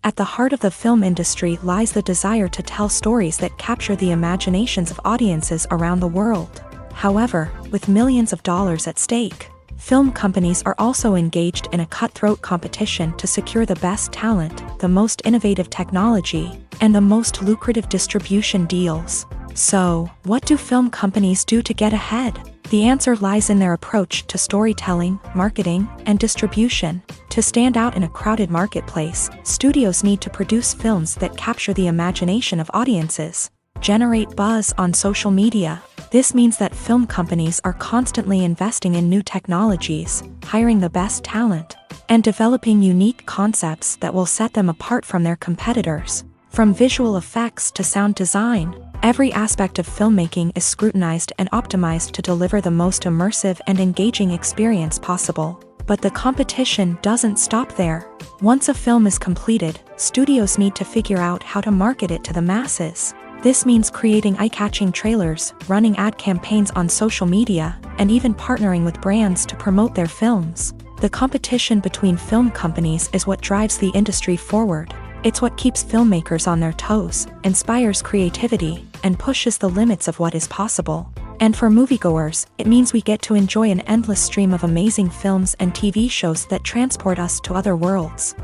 [SPEAKER 1] At the heart of the film industry lies the desire to tell stories that capture the imaginations of audiences around the world. However, with millions of dollars at stake, film companies are also engaged in a cutthroat competition to secure the best talent, the most innovative technology, and the most lucrative distribution deals. So, what do film companies do to get ahead? The answer lies in their approach to storytelling, marketing, and distribution. To stand out in a crowded marketplace, studios need to produce films that capture the imagination of audiences, generate buzz on social media. This means that film companies are constantly investing in new technologies, hiring the best talent, and developing unique concepts that will set them apart from their competitors. From visual effects to sound design, every aspect of filmmaking is scrutinized and optimized to deliver the most immersive and engaging experience possible. But the competition doesn't stop there. Once a film is completed, studios need to figure out how to market it to the masses. This means creating eye-catching trailers, running ad campaigns on social media, and even partnering with brands to promote their films. The competition between film companies is what drives the industry forward. It's what keeps filmmakers on their toes, inspires creativity, and pushes the limits of what is possible. And for moviegoers, it means we get to enjoy an endless stream of amazing films and TV shows that transport us to other worlds.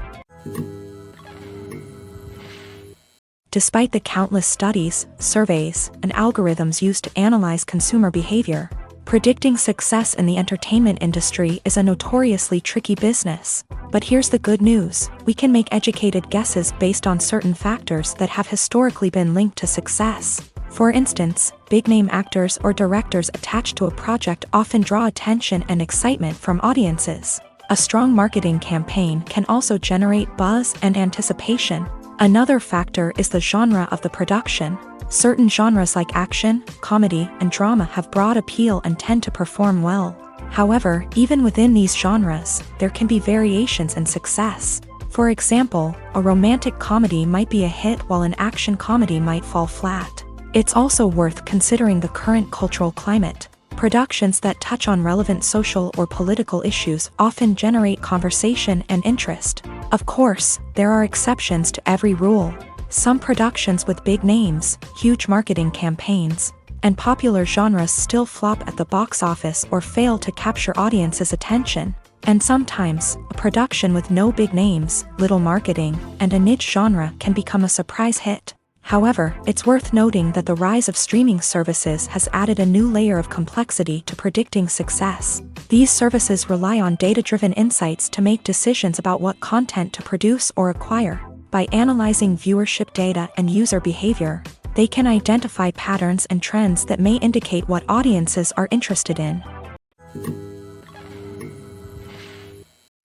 [SPEAKER 1] Despite the countless studies, surveys, and algorithms used to analyze consumer behavior, predicting success in the entertainment industry is a notoriously tricky business. But here's the good news: we can make educated guesses based on certain factors that have historically been linked to success. For instance, big-name actors or directors attached to a project often draw attention and excitement from audiences. A strong marketing campaign can also generate buzz and anticipation. Another factor is the genre of the production. Certain genres like action, comedy, and drama have broad appeal and tend to perform well. However, even within these genres, there can be variations in success. For example, a romantic comedy might be a hit while an action comedy might fall flat. It's also worth considering the current cultural climate. Productions that touch on relevant social or political issues often generate conversation and interest. Of course, there are exceptions to every rule. Some productions with big names, huge marketing campaigns, and popular genres still flop at the box office or fail to capture audiences' attention. And sometimes, a production with no big names, little marketing, and a niche genre can become a surprise hit. However, it's worth noting that the rise of streaming services has added a new layer of complexity to predicting success. These services rely on data-driven insights to make decisions about what content to produce or acquire. By analyzing viewership data and user behavior, they can identify patterns and trends that may indicate what audiences are interested in.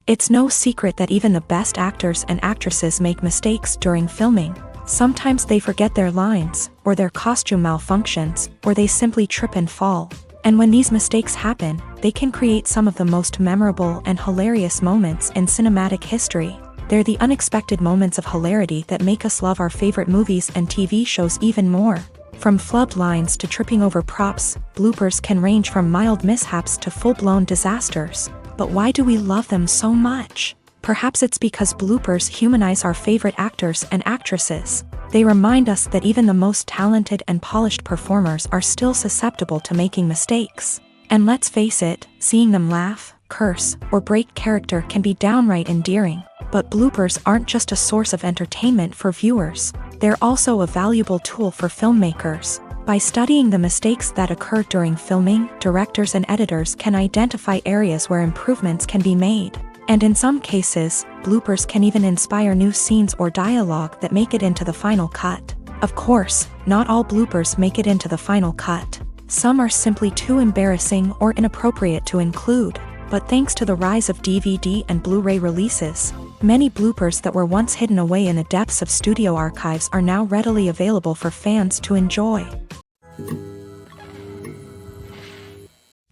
[SPEAKER 1] It's no secret that even the best actors and actresses make mistakes during filming. Sometimes they forget their lines, or their costume malfunctions, or they simply trip and fall. And when these mistakes happen, they can create some of the most memorable and hilarious moments in cinematic history. They're the unexpected moments of hilarity that make us love our favorite movies and TV shows even more. From flubbed lines to tripping over props, bloopers can range from mild mishaps to full-blown disasters. But why do we love them so much? Perhaps it's because bloopers humanize our favorite actors and actresses. They remind us that even the most talented and polished performers are still susceptible to making mistakes. And let's face it, seeing them laugh, curse, or break character can be downright endearing. But bloopers aren't just a source of entertainment for viewers. They're also a valuable tool for filmmakers. By studying the mistakes that occur during filming, directors and editors can identify areas where improvements can be made. And in some cases, bloopers can even inspire new scenes or dialogue that make it into the final cut. Of course, not all bloopers make it into the final cut. Some are simply too embarrassing or inappropriate to include. But thanks to the rise of DVD and Blu-ray releases, many bloopers that were once hidden away in the depths of studio archives are now readily available for fans to enjoy.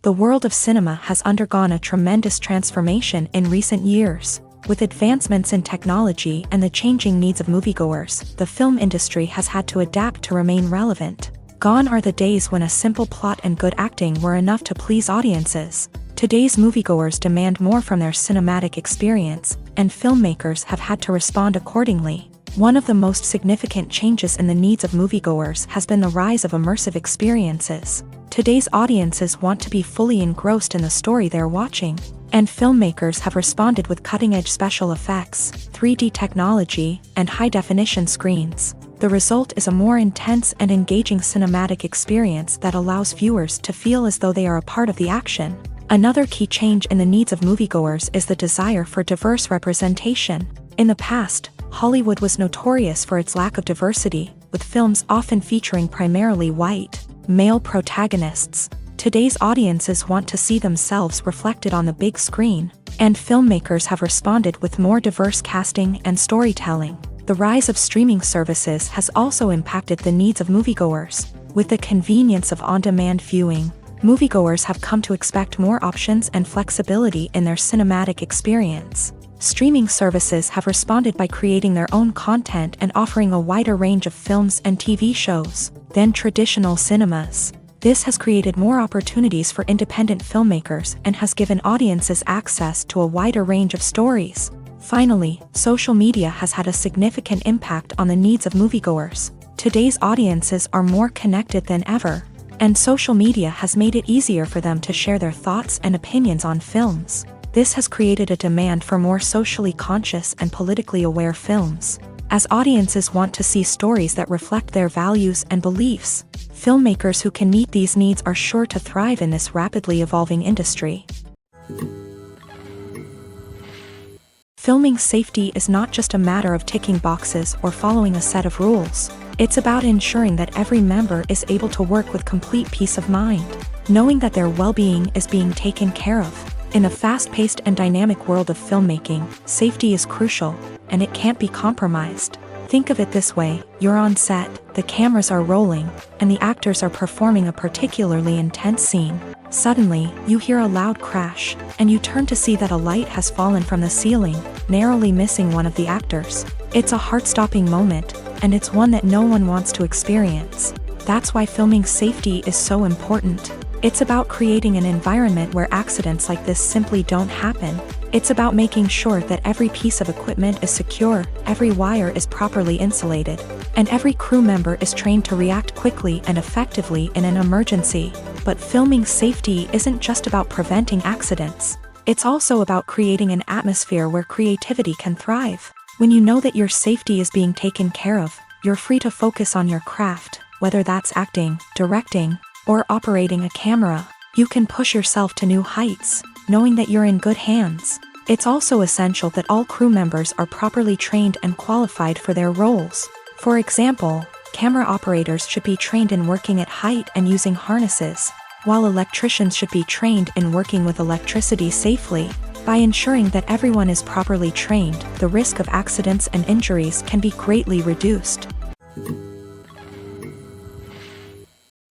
[SPEAKER 1] The world of cinema has undergone a tremendous transformation in recent years. With advancements in technology and the changing needs of moviegoers, the film industry has had to adapt to remain relevant. Gone are the days when a simple plot and good acting were enough to please audiences. Today's moviegoers demand more from their cinematic experience, and filmmakers have had to respond accordingly. One of the most significant changes in the needs of moviegoers has been the rise of immersive experiences. Today's audiences want to be fully engrossed in the story they're watching, and filmmakers have responded with cutting-edge special effects, 3D technology, and high-definition screens. The result is a more intense and engaging cinematic experience that allows viewers to feel as though they are a part of the action. Another key change in the needs of moviegoers is the desire for diverse representation. In the past, Hollywood was notorious for its lack of diversity, with films often featuring primarily white, male protagonists. Today's audiences want to see themselves reflected on the big screen, and filmmakers have responded with more diverse casting and storytelling. The rise of streaming services has also impacted the needs of moviegoers. With the convenience of on-demand viewing, moviegoers have come to expect more options and flexibility in their cinematic experience. Streaming services have responded by creating their own content and offering a wider range of films and TV shows than traditional cinemas. This has created more opportunities for independent filmmakers and has given audiences access to a wider range of stories. Finally, social media has had a significant impact on the needs of moviegoers. Today's audiences are more connected than ever, and social media has made it easier for them to share their thoughts and opinions on films. This has created a demand for more socially conscious and politically aware films. As audiences want to see stories that reflect their values and beliefs, filmmakers who can meet these needs are sure to thrive in this rapidly evolving industry. Filming safety is not just a matter of ticking boxes or following a set of rules. It's about ensuring that every member is able to work with complete peace of mind, knowing that their well-being is being taken care of. In the fast-paced and dynamic world of filmmaking, safety is crucial, and it can't be compromised. Think of it this way: you're on set, the cameras are rolling, and the actors are performing a particularly intense scene. Suddenly, you hear a loud crash, and you turn to see that a light has fallen from the ceiling, narrowly missing one of the actors. It's a heart-stopping moment, and it's one that no one wants to experience. That's why filming safety is so important. It's about creating an environment where accidents like this simply don't happen. It's about making sure that every piece of equipment is secure, every wire is properly insulated, and every crew member is trained to react quickly and effectively in an emergency. But filming safety isn't just about preventing accidents. It's also about creating an atmosphere where creativity can thrive. When you know that your safety is being taken care of, you're free to focus on your craft, whether that's acting, directing, or operating a camera. You can push yourself to new heights, knowing that you're in good hands. It's also essential that all crew members are properly trained and qualified for their roles. For example, camera operators should be trained in working at height and using harnesses, while electricians should be trained in working with electricity safely. By ensuring that everyone is properly trained, the risk of accidents and injuries can be greatly reduced.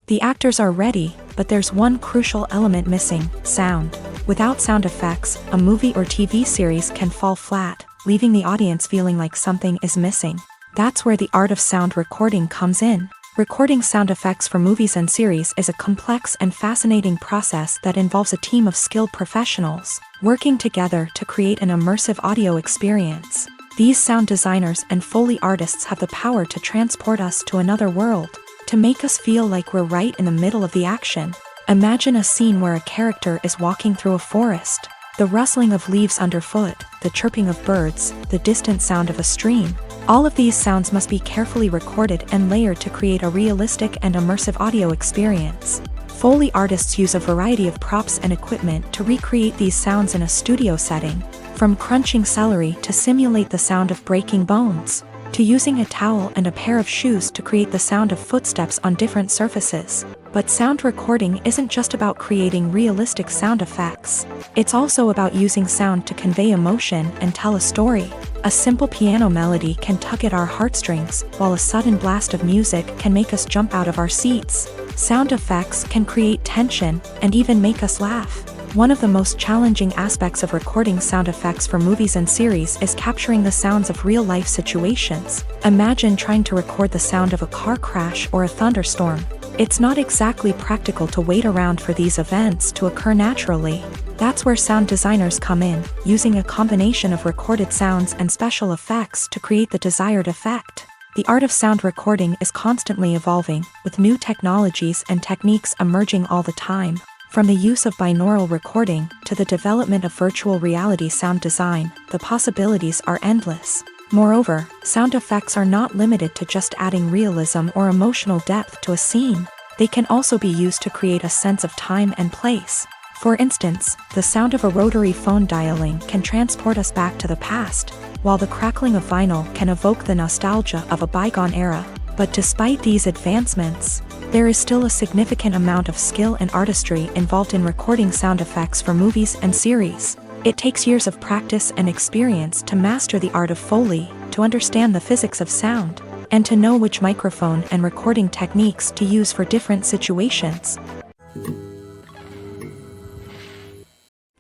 [SPEAKER 1] The actors are ready, but there's one crucial element missing: sound. Without sound effects, a movie or TV series can fall flat, leaving the audience feeling like something is missing. That's where the art of sound recording comes in. Recording sound effects for movies and series is a complex and fascinating process that involves a team of skilled professionals working together to create an immersive audio experience. These sound designers and Foley artists have the power to transport us to another world, to make us feel like we're right in the middle of the action. Imagine a scene where a character is walking through a forest. The rustling of leaves underfoot, the chirping of birds, the distant sound of a stream. All of these sounds must be carefully recorded and layered to create a realistic and immersive audio experience. Foley artists use a variety of props and equipment to recreate these sounds in a studio setting, from crunching celery to simulate the sound of breaking bones, to using a towel and a pair of shoes to create the sound of footsteps on different surfaces. But sound recording isn't just about creating realistic sound effects. It's also about using sound to convey emotion and tell a story. A simple piano melody can tug at our heartstrings, while a sudden blast of music can make us jump out of our seats. Sound effects can create tension and even make us laugh. One of the most challenging aspects of recording sound effects for movies and series is capturing the sounds of real-life situations. Imagine trying to record the sound of a car crash or a thunderstorm. It's not exactly practical to wait around for these events to occur naturally. That's where sound designers come in, using a combination of recorded sounds and special effects to create the desired effect. The art of sound recording is constantly evolving, with new technologies and techniques emerging all the time. From the use of binaural recording to the development of virtual reality sound design, the possibilities are endless. Moreover, sound effects are not limited to just adding realism or emotional depth to a scene. They can also be used to create a sense of time and place. For instance, the sound of a rotary phone dialing can transport us back to the past, while the crackling of vinyl can evoke the nostalgia of a bygone era. But despite these advancements, there is still a significant amount of skill and artistry involved in recording sound effects for movies and series. It takes years of practice and experience to master the art of Foley, to understand the physics of sound, and to know which microphone and recording techniques to use for different situations.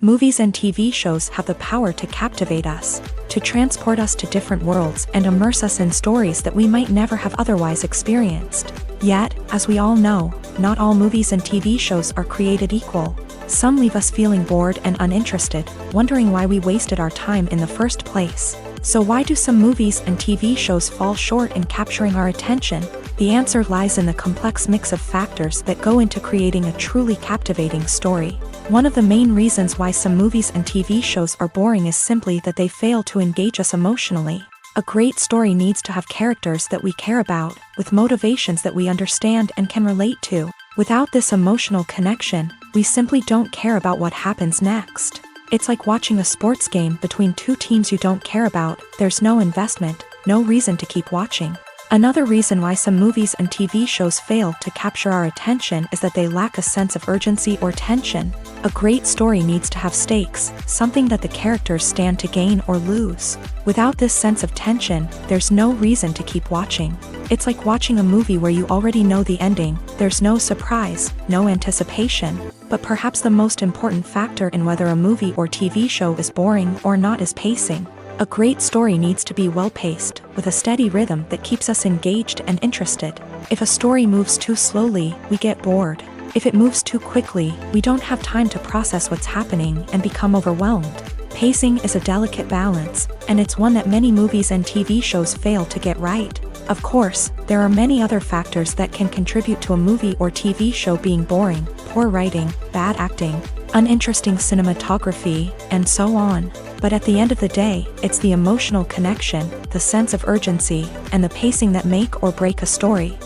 [SPEAKER 1] Movies and TV shows have the power to captivate us, to transport us to different worlds and immerse us in stories that we might never have otherwise experienced. Yet, as we all know, not all movies and TV shows are created equal. Some leave us feeling bored and uninterested, wondering why we wasted our time in the first place. So why do some movies and TV shows fall short in capturing our attention? The answer lies in the complex mix of factors that go into creating a truly captivating story. One of the main reasons why some movies and TV shows are boring is simply that they fail to engage us emotionally. A great story needs to have characters that we care about, with motivations that we understand and can relate to. Without this emotional connection, we simply don't care about what happens next. It's like watching a sports game between two teams you don't care about. There's no investment, no reason to keep watching. Another reason why some movies and TV shows fail to capture our attention is that they lack a sense of urgency or tension. A great story needs to have stakes, something that the characters stand to gain or lose. Without this sense of tension, there's no reason to keep watching. It's like watching a movie where you already know the ending. There's no surprise, no anticipation. But perhaps the most important factor in whether a movie or TV show is boring or not is pacing. A great story needs to be well-paced, with a steady rhythm that keeps us engaged and interested. If a story moves too slowly, we get bored. If it moves too quickly, we don't have time to process what's happening and become overwhelmed. Pacing is a delicate balance, and it's one that many movies and TV shows fail to get right. Of course, there are many other factors that can contribute to a movie or TV show being boring: poor writing, bad acting, uninteresting cinematography, and so on. But at the end of the day, it's the emotional connection, the sense of urgency, and the pacing that make or break a story.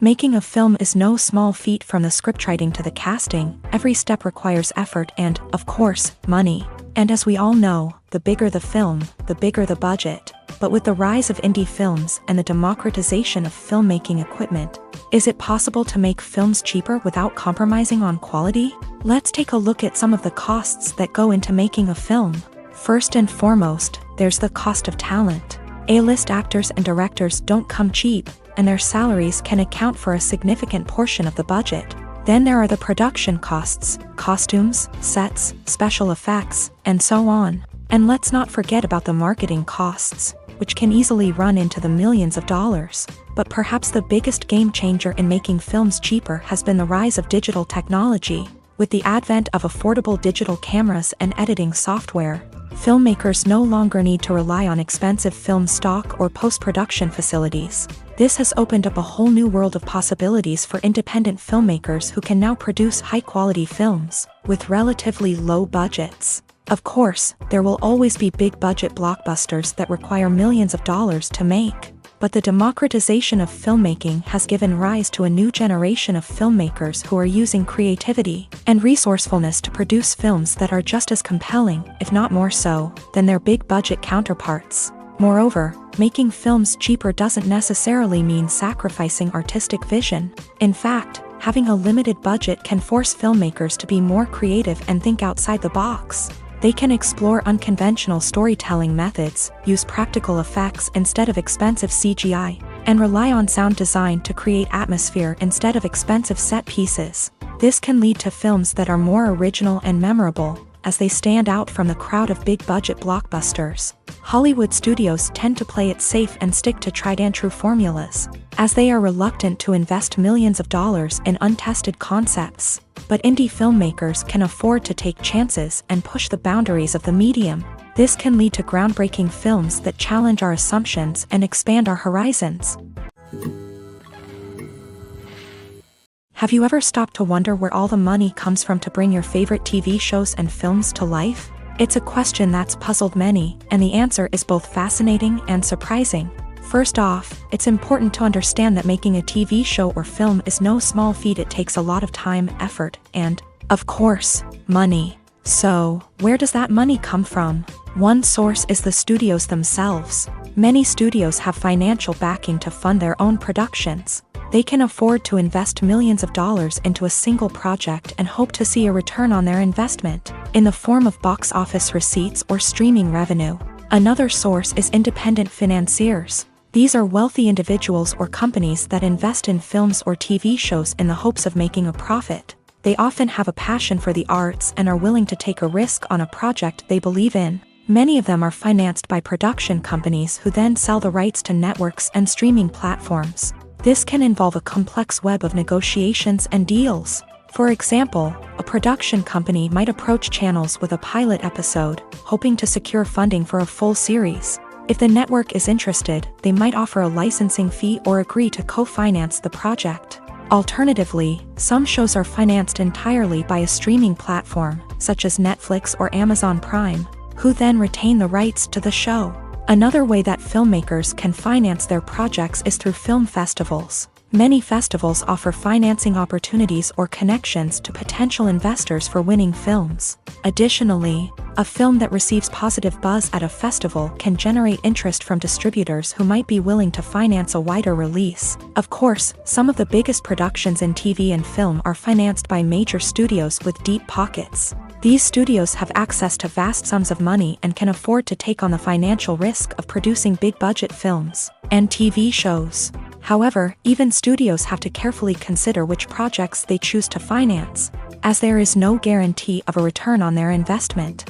[SPEAKER 1] Making a film is no small feat. From the scriptwriting to the casting, every step requires effort and, of course, money. And as we all know, the bigger the film, the bigger the budget. But with the rise of indie films and the democratization of filmmaking equipment, is it possible to make films cheaper without compromising on quality? Let's take a look at some of the costs that go into making a film. First and foremost, there's the cost of talent. A-list actors and directors don't come cheap, and their salaries can account for a significant portion of the budget. Then there are the production costs, costumes, sets, special effects, and so on. And let's not forget about the marketing costs, which can easily run into the millions of dollars. But perhaps the biggest game changer in making films cheaper has been the rise of digital technology. With the advent of affordable digital cameras and editing software, filmmakers no longer need to rely on expensive film stock or post-production facilities. This has opened up a whole new world of possibilities for independent filmmakers who can now produce high-quality films with relatively low budgets. Of course, there will always be big-budget blockbusters that require millions of dollars to make. But the democratization of filmmaking has given rise to a new generation of filmmakers who are using creativity and resourcefulness to produce films that are just as compelling, if not more so, than their big-budget counterparts. Moreover, making films cheaper doesn't necessarily mean sacrificing artistic vision. In fact, having a limited budget can force filmmakers to be more creative and think outside the box. They can explore unconventional storytelling methods, use practical effects instead of expensive CGI, and rely on sound design to create atmosphere instead of expensive set pieces. This can lead to films that are more original and memorable, as they stand out from the crowd of big-budget blockbusters. Hollywood studios tend to play it safe and stick to tried-and-true formulas, as they are reluctant to invest millions of dollars in untested concepts. But indie filmmakers can afford to take chances and push the boundaries of the medium. This can lead to groundbreaking films that challenge our assumptions and expand our horizons. Have you ever stopped to wonder where all the money comes from to bring your favorite TV shows and films to life? It's a question that's puzzled many, and the answer is both fascinating and surprising. First off, it's important to understand that making a TV show or film is no small feat. It takes a lot of time, effort, and, of course, money. So, where does that money come from? One source is the studios themselves. Many studios have financial backing to fund their own productions. They can afford to invest millions of dollars into a single project and hope to see a return on their investment, in the form of box office receipts or streaming revenue. Another source is independent financiers. These are wealthy individuals or companies that invest in films or TV shows in the hopes of making a profit. They often have a passion for the arts and are willing to take a risk on a project they believe in. Many of them are financed by production companies who then sell the rights to networks and streaming platforms. This can involve a complex web of negotiations and deals. For example, a production company might approach channels with a pilot episode, hoping to secure funding for a full series. If the network is interested, they might offer a licensing fee or agree to co-finance the project. Alternatively, some shows are financed entirely by a streaming platform, such as Netflix or Amazon Prime, who then retain the rights to the show. Another way that filmmakers can finance their projects is through film festivals. Many festivals offer financing opportunities or connections to potential investors for winning films. Additionally, a film that receives positive buzz at a festival can generate interest from distributors who might be willing to finance a wider release. Of course, some of the biggest productions in TV and film are financed by major studios with deep pockets. These studios have access to vast sums of money and can afford to take on the financial risk of producing big-budget films and TV shows. However, even studios have to carefully consider which projects they choose to finance, as there is no guarantee of a return on their investment.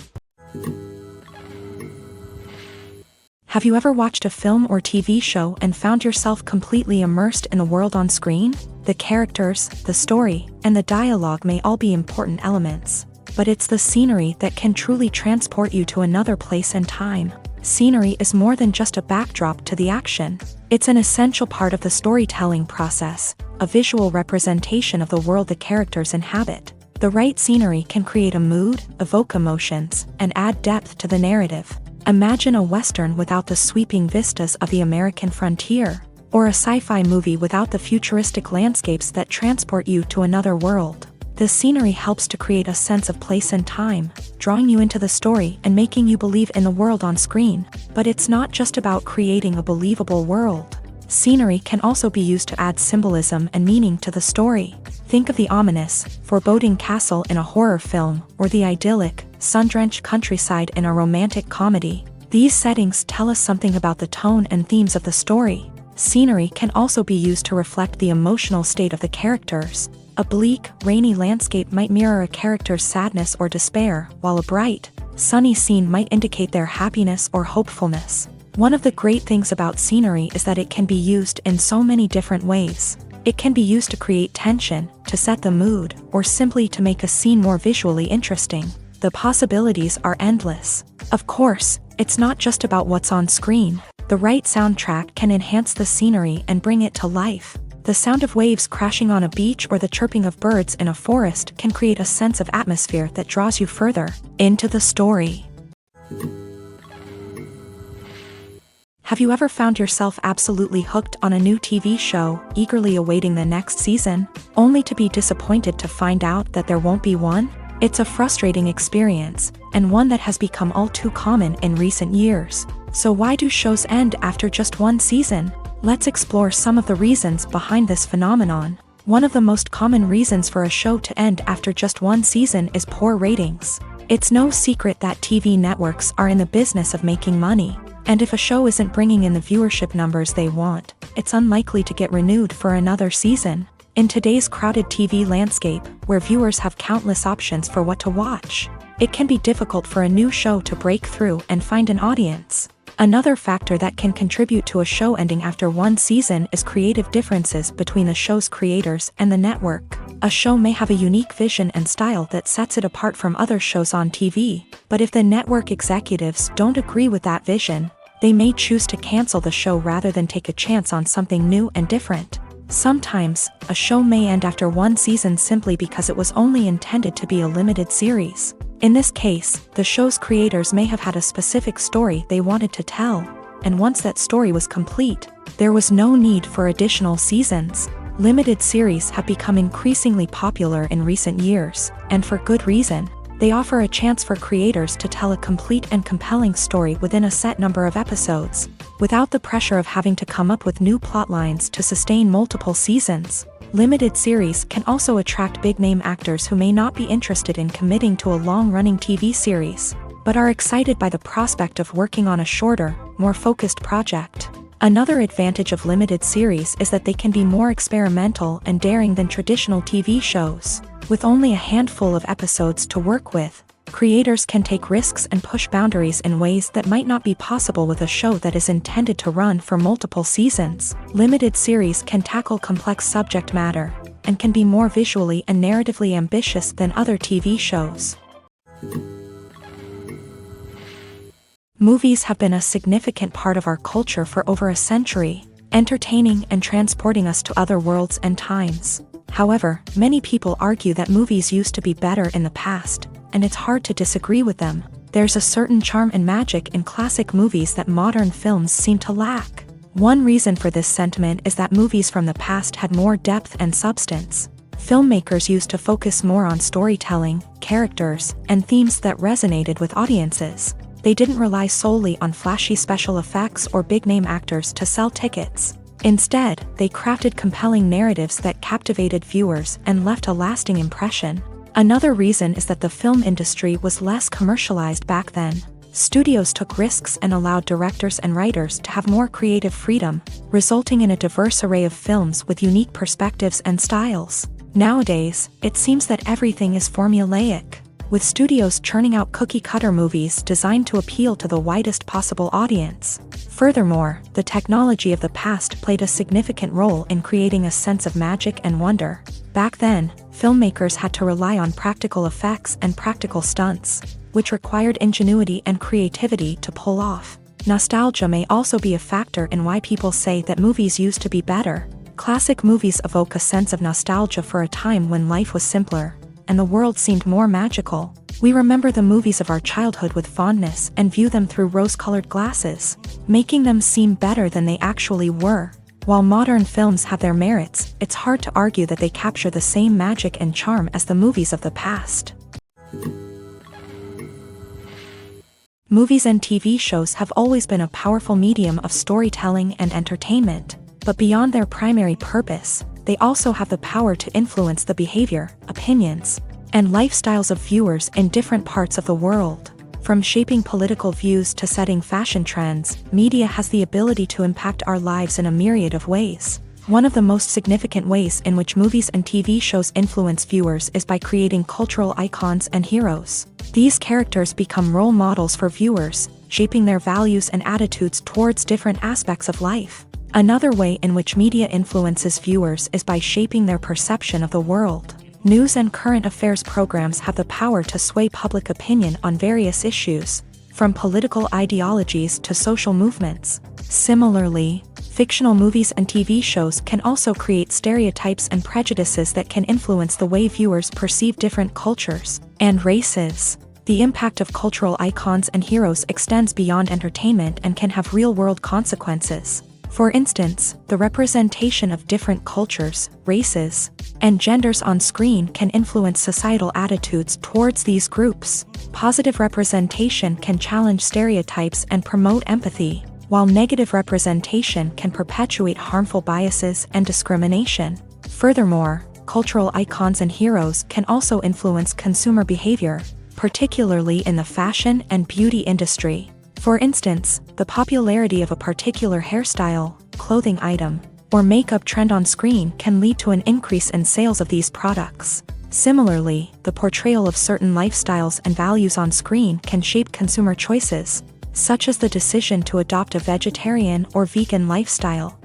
[SPEAKER 1] Have you ever watched a film or TV show and found yourself completely immersed in the world on screen? The characters, the story, and the dialogue may all be important elements, but it's the scenery that can truly transport you to another place and time. Scenery is more than just a backdrop to the action. It's an essential part of the storytelling process, a visual representation of the world the characters inhabit. The right scenery can create a mood, evoke emotions, and add depth to the narrative. Imagine a Western without the sweeping vistas of the American frontier, or a sci-fi movie without the futuristic landscapes that transport you to another world. The scenery helps to create a sense of place and time, drawing you into the story and making you believe in the world on screen. But it's not just about creating a believable world. Scenery can also be used to add symbolism and meaning to the story. Think of the ominous, foreboding castle in a horror film, or the idyllic, sun-drenched countryside in a romantic comedy. These settings tell us something about the tone and themes of the story. Scenery can also be used to reflect the emotional state of the characters. A bleak, rainy landscape might mirror a character's sadness or despair, while a bright, sunny scene might indicate their happiness or hopefulness. One of the great things about scenery is that it can be used in so many different ways. It can be used to create tension, to set the mood, or simply to make a scene more visually interesting. The possibilities are endless. Of course, it's not just about what's on screen. The right soundtrack can enhance the scenery and bring it to life. The sound of waves crashing on a beach or the chirping of birds in a forest can create a sense of atmosphere that draws you further into the story. Have you ever found yourself absolutely hooked on a new TV show, eagerly awaiting the next season, only to be disappointed to find out that there won't be one? It's a frustrating experience, and one that has become all too common in recent years. So why do shows end after just one season? Let's explore some of the reasons behind this phenomenon. One of the most common reasons for a show to end after just one season is poor ratings. It's no secret that TV networks are in the business of making money, and if a show isn't bringing in the viewership numbers they want, it's unlikely to get renewed for another season. In today's crowded TV landscape, where viewers have countless options for what to watch, it can be difficult for a new show to break through and find an audience. Another factor that can contribute to a show ending after one season is creative differences between the show's creators and the network. A show may have a unique vision and style that sets it apart from other shows on TV, but if the network executives don't agree with that vision, they may choose to cancel the show rather than take a chance on something new and different. Sometimes, a show may end after one season simply because it was only intended to be a limited series. In this case, the show's creators may have had a specific story they wanted to tell, and once that story was complete, there was no need for additional seasons. Limited series have become increasingly popular in recent years, and for good reason. They offer a chance for creators to tell a complete and compelling story within a set number of episodes, without the pressure of having to come up with new plotlines to sustain multiple seasons. Limited series can also attract big-name actors who may not be interested in committing to a long-running TV series, but are excited by the prospect of working on a shorter, more focused project. Another advantage of limited series is that they can be more experimental and daring than traditional TV shows. With only a handful of episodes to work with, creators can take risks and push boundaries in ways that might not be possible with a show that is intended to run for multiple seasons. Limited series can tackle complex subject matter, and can be more visually and narratively ambitious than other TV shows. Movies have been a significant part of our culture for over a century, entertaining and transporting us to other worlds and times. However, many people argue that movies used to be better in the past, and it's hard to disagree with them. There's a certain charm and magic in classic movies that modern films seem to lack. One reason for this sentiment is that movies from the past had more depth and substance. Filmmakers used to focus more on storytelling, characters, and themes that resonated with audiences. They didn't rely solely on flashy special effects or big-name actors to sell tickets. Instead, they crafted compelling narratives that captivated viewers and left a lasting impression. Another reason is that the film industry was less commercialized back then. Studios took risks and allowed directors and writers to have more creative freedom, resulting in a diverse array of films with unique perspectives and styles. Nowadays, it seems that everything is formulaic, with studios churning out cookie-cutter movies designed to appeal to the widest possible audience. Furthermore, the technology of the past played a significant role in creating a sense of magic and wonder. Back then, filmmakers had to rely on practical effects and practical stunts, which required ingenuity and creativity to pull off. Nostalgia may also be a factor in why people say that movies used to be better. Classic movies evoke a sense of nostalgia for a time when life was simpler, and the world seemed more magical. We remember the movies of our childhood with fondness and view them through rose-colored glasses, making them seem better than they actually were. While modern films have their merits, it's hard to argue that they capture the same magic and charm as the movies of the past. Movies and TV shows have always been a powerful medium of storytelling and entertainment, but beyond their primary purpose, they also have the power to influence the behavior, opinions, and lifestyles of viewers in different parts of the world. From shaping political views to setting fashion trends, media has the ability to impact our lives in a myriad of ways. One of the most significant ways in which movies and TV shows influence viewers is by creating cultural icons and heroes. These characters become role models for viewers, shaping their values and attitudes towards different aspects of life. Another way in which media influences viewers is by shaping their perception of the world. News and current affairs programs have the power to sway public opinion on various issues, from political ideologies to social movements. Similarly, Fictional movies and TV shows can also create stereotypes and prejudices that can influence the way viewers perceive different cultures and races. The impact of cultural icons and heroes extends beyond entertainment and can have real-world consequences. For instance, the representation of different cultures, races, and genders on screen can influence societal attitudes towards these groups. Positive representation can challenge stereotypes and promote empathy, while negative representation can perpetuate harmful biases and discrimination. Furthermore, cultural icons and heroes can also influence consumer behavior, particularly in the fashion and beauty industry. For instance, the popularity of a particular hairstyle, clothing item, or makeup trend on screen can lead to an increase in sales of these products. Similarly, the portrayal of certain lifestyles and values on screen can shape consumer choices, such as the decision to adopt a vegetarian or vegan lifestyle.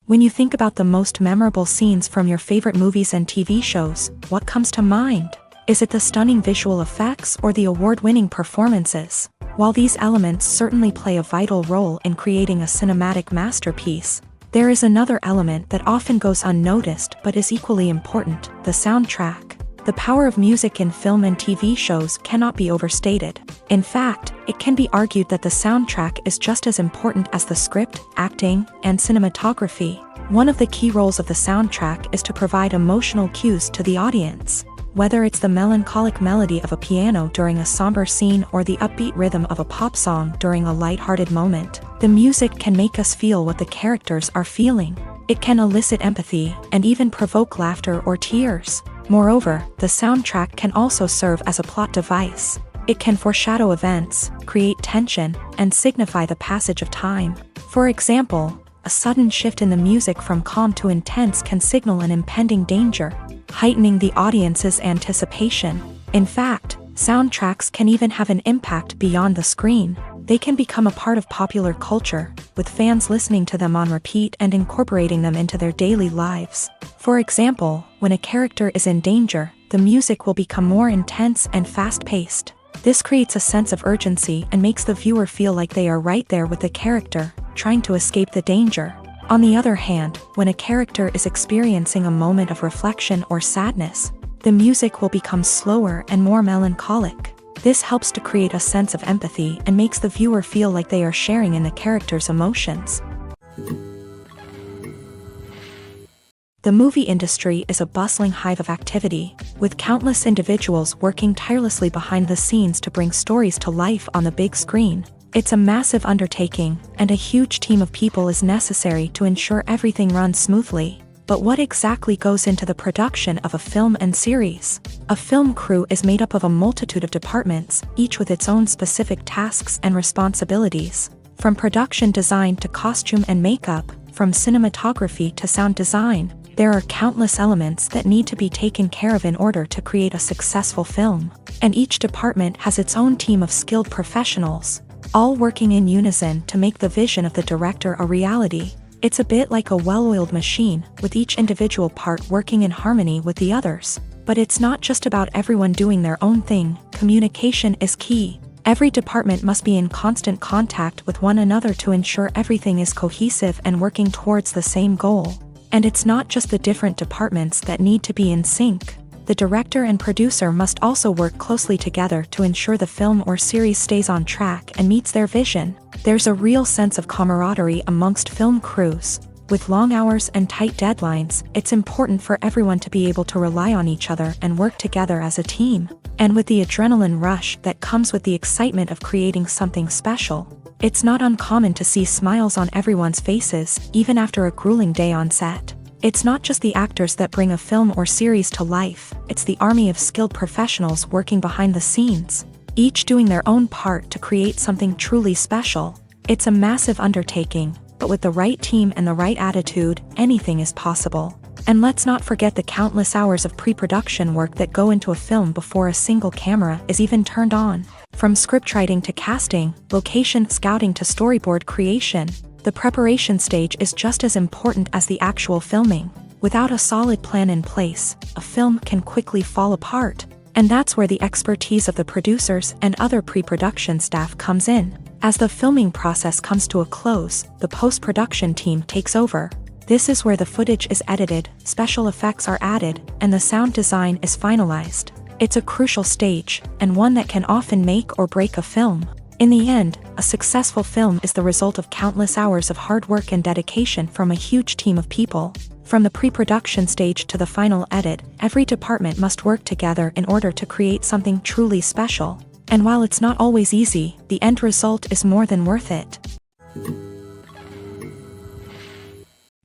[SPEAKER 1] When you think about the most memorable scenes from your favorite movies and TV shows, what comes to mind? Is it the stunning visual effects or the award-winning performances? While these elements certainly play a vital role in creating a cinematic masterpiece, there is another element that often goes unnoticed but is equally important: the soundtrack. The power of music in film and TV shows cannot be overstated. In fact, it can be argued that the soundtrack is just as important as the script, acting, and cinematography. One of the key roles of the soundtrack is to provide emotional cues to the audience. Whether it's the melancholic melody of a piano during a somber scene or the upbeat rhythm of a pop song during a light-hearted moment, the music can make us feel what the characters are feeling. It can elicit empathy and even provoke laughter or tears. Moreover, the soundtrack can also serve as a plot device. It can foreshadow events, create tension, and signify the passage of time. For example, a sudden shift in the music from calm to intense can signal an impending danger, heightening the audience's anticipation. In fact, soundtracks can even have an impact beyond the screen. They can become a part of popular culture, with fans listening to them on repeat and incorporating them into their daily lives. For example, when a character is in danger, the music will become more intense and fast-paced. This creates a sense of urgency and makes the viewer feel like they are right there with the character, trying to escape the danger. On the other hand, when a character is experiencing a moment of reflection or sadness, the music will become slower and more melancholic. This helps to create a sense of empathy and makes the viewer feel like they are sharing in the character's emotions. The movie industry is a bustling hive of activity, with countless individuals working tirelessly behind the scenes to bring stories to life on the big screen. It's a massive undertaking, and a huge team of people is necessary to ensure everything runs smoothly. But what exactly goes into the production of a film and series? A film crew is made up of a multitude of departments, each with its own specific tasks and responsibilities. From production design to costume and makeup, from cinematography to sound design, there are countless elements that need to be taken care of in order to create a successful film. And each department has its own team of skilled professionals, all working in unison to make the vision of the director a reality. It's a bit like a well-oiled machine, with each individual part working in harmony with the others. But it's not just about everyone doing their own thing. Communication is key. Every department must be in constant contact with one another to ensure everything is cohesive and working towards the same goal. And it's not just the different departments that need to be in sync. The director and producer must also work closely together to ensure the film or series stays on track and meets their vision. There's a real sense of camaraderie amongst film crews. With long hours and tight deadlines, it's important for everyone to be able to rely on each other and work together as a team. And with the adrenaline rush that comes with the excitement of creating something special, it's not uncommon to see smiles on everyone's faces, even after a grueling day on set. It's not just the actors that bring a film or series to life, it's the army of skilled professionals working behind the scenes, each doing their own part to create something truly special. It's a massive undertaking, but with the right team and the right attitude, anything is possible. And let's not forget the countless hours of pre-production work that go into a film before a single camera is even turned on. From scriptwriting to casting, location scouting to storyboard creation, the preparation stage is just as important as the actual filming. Without a solid plan in place, a film can quickly fall apart. And that's where the expertise of the producers and other pre-production staff comes in. As the filming process comes to a close, the post-production team takes over. This is where the footage is edited, special effects are added, and the sound design is finalized. It's a crucial stage, and one that can often make or break a film. In the end, a successful film is the result of countless hours of hard work and dedication from a huge team of people. From the pre-production stage to the final edit, every department must work together in order to create something truly special. And while it's not always easy, the end result is more than worth it.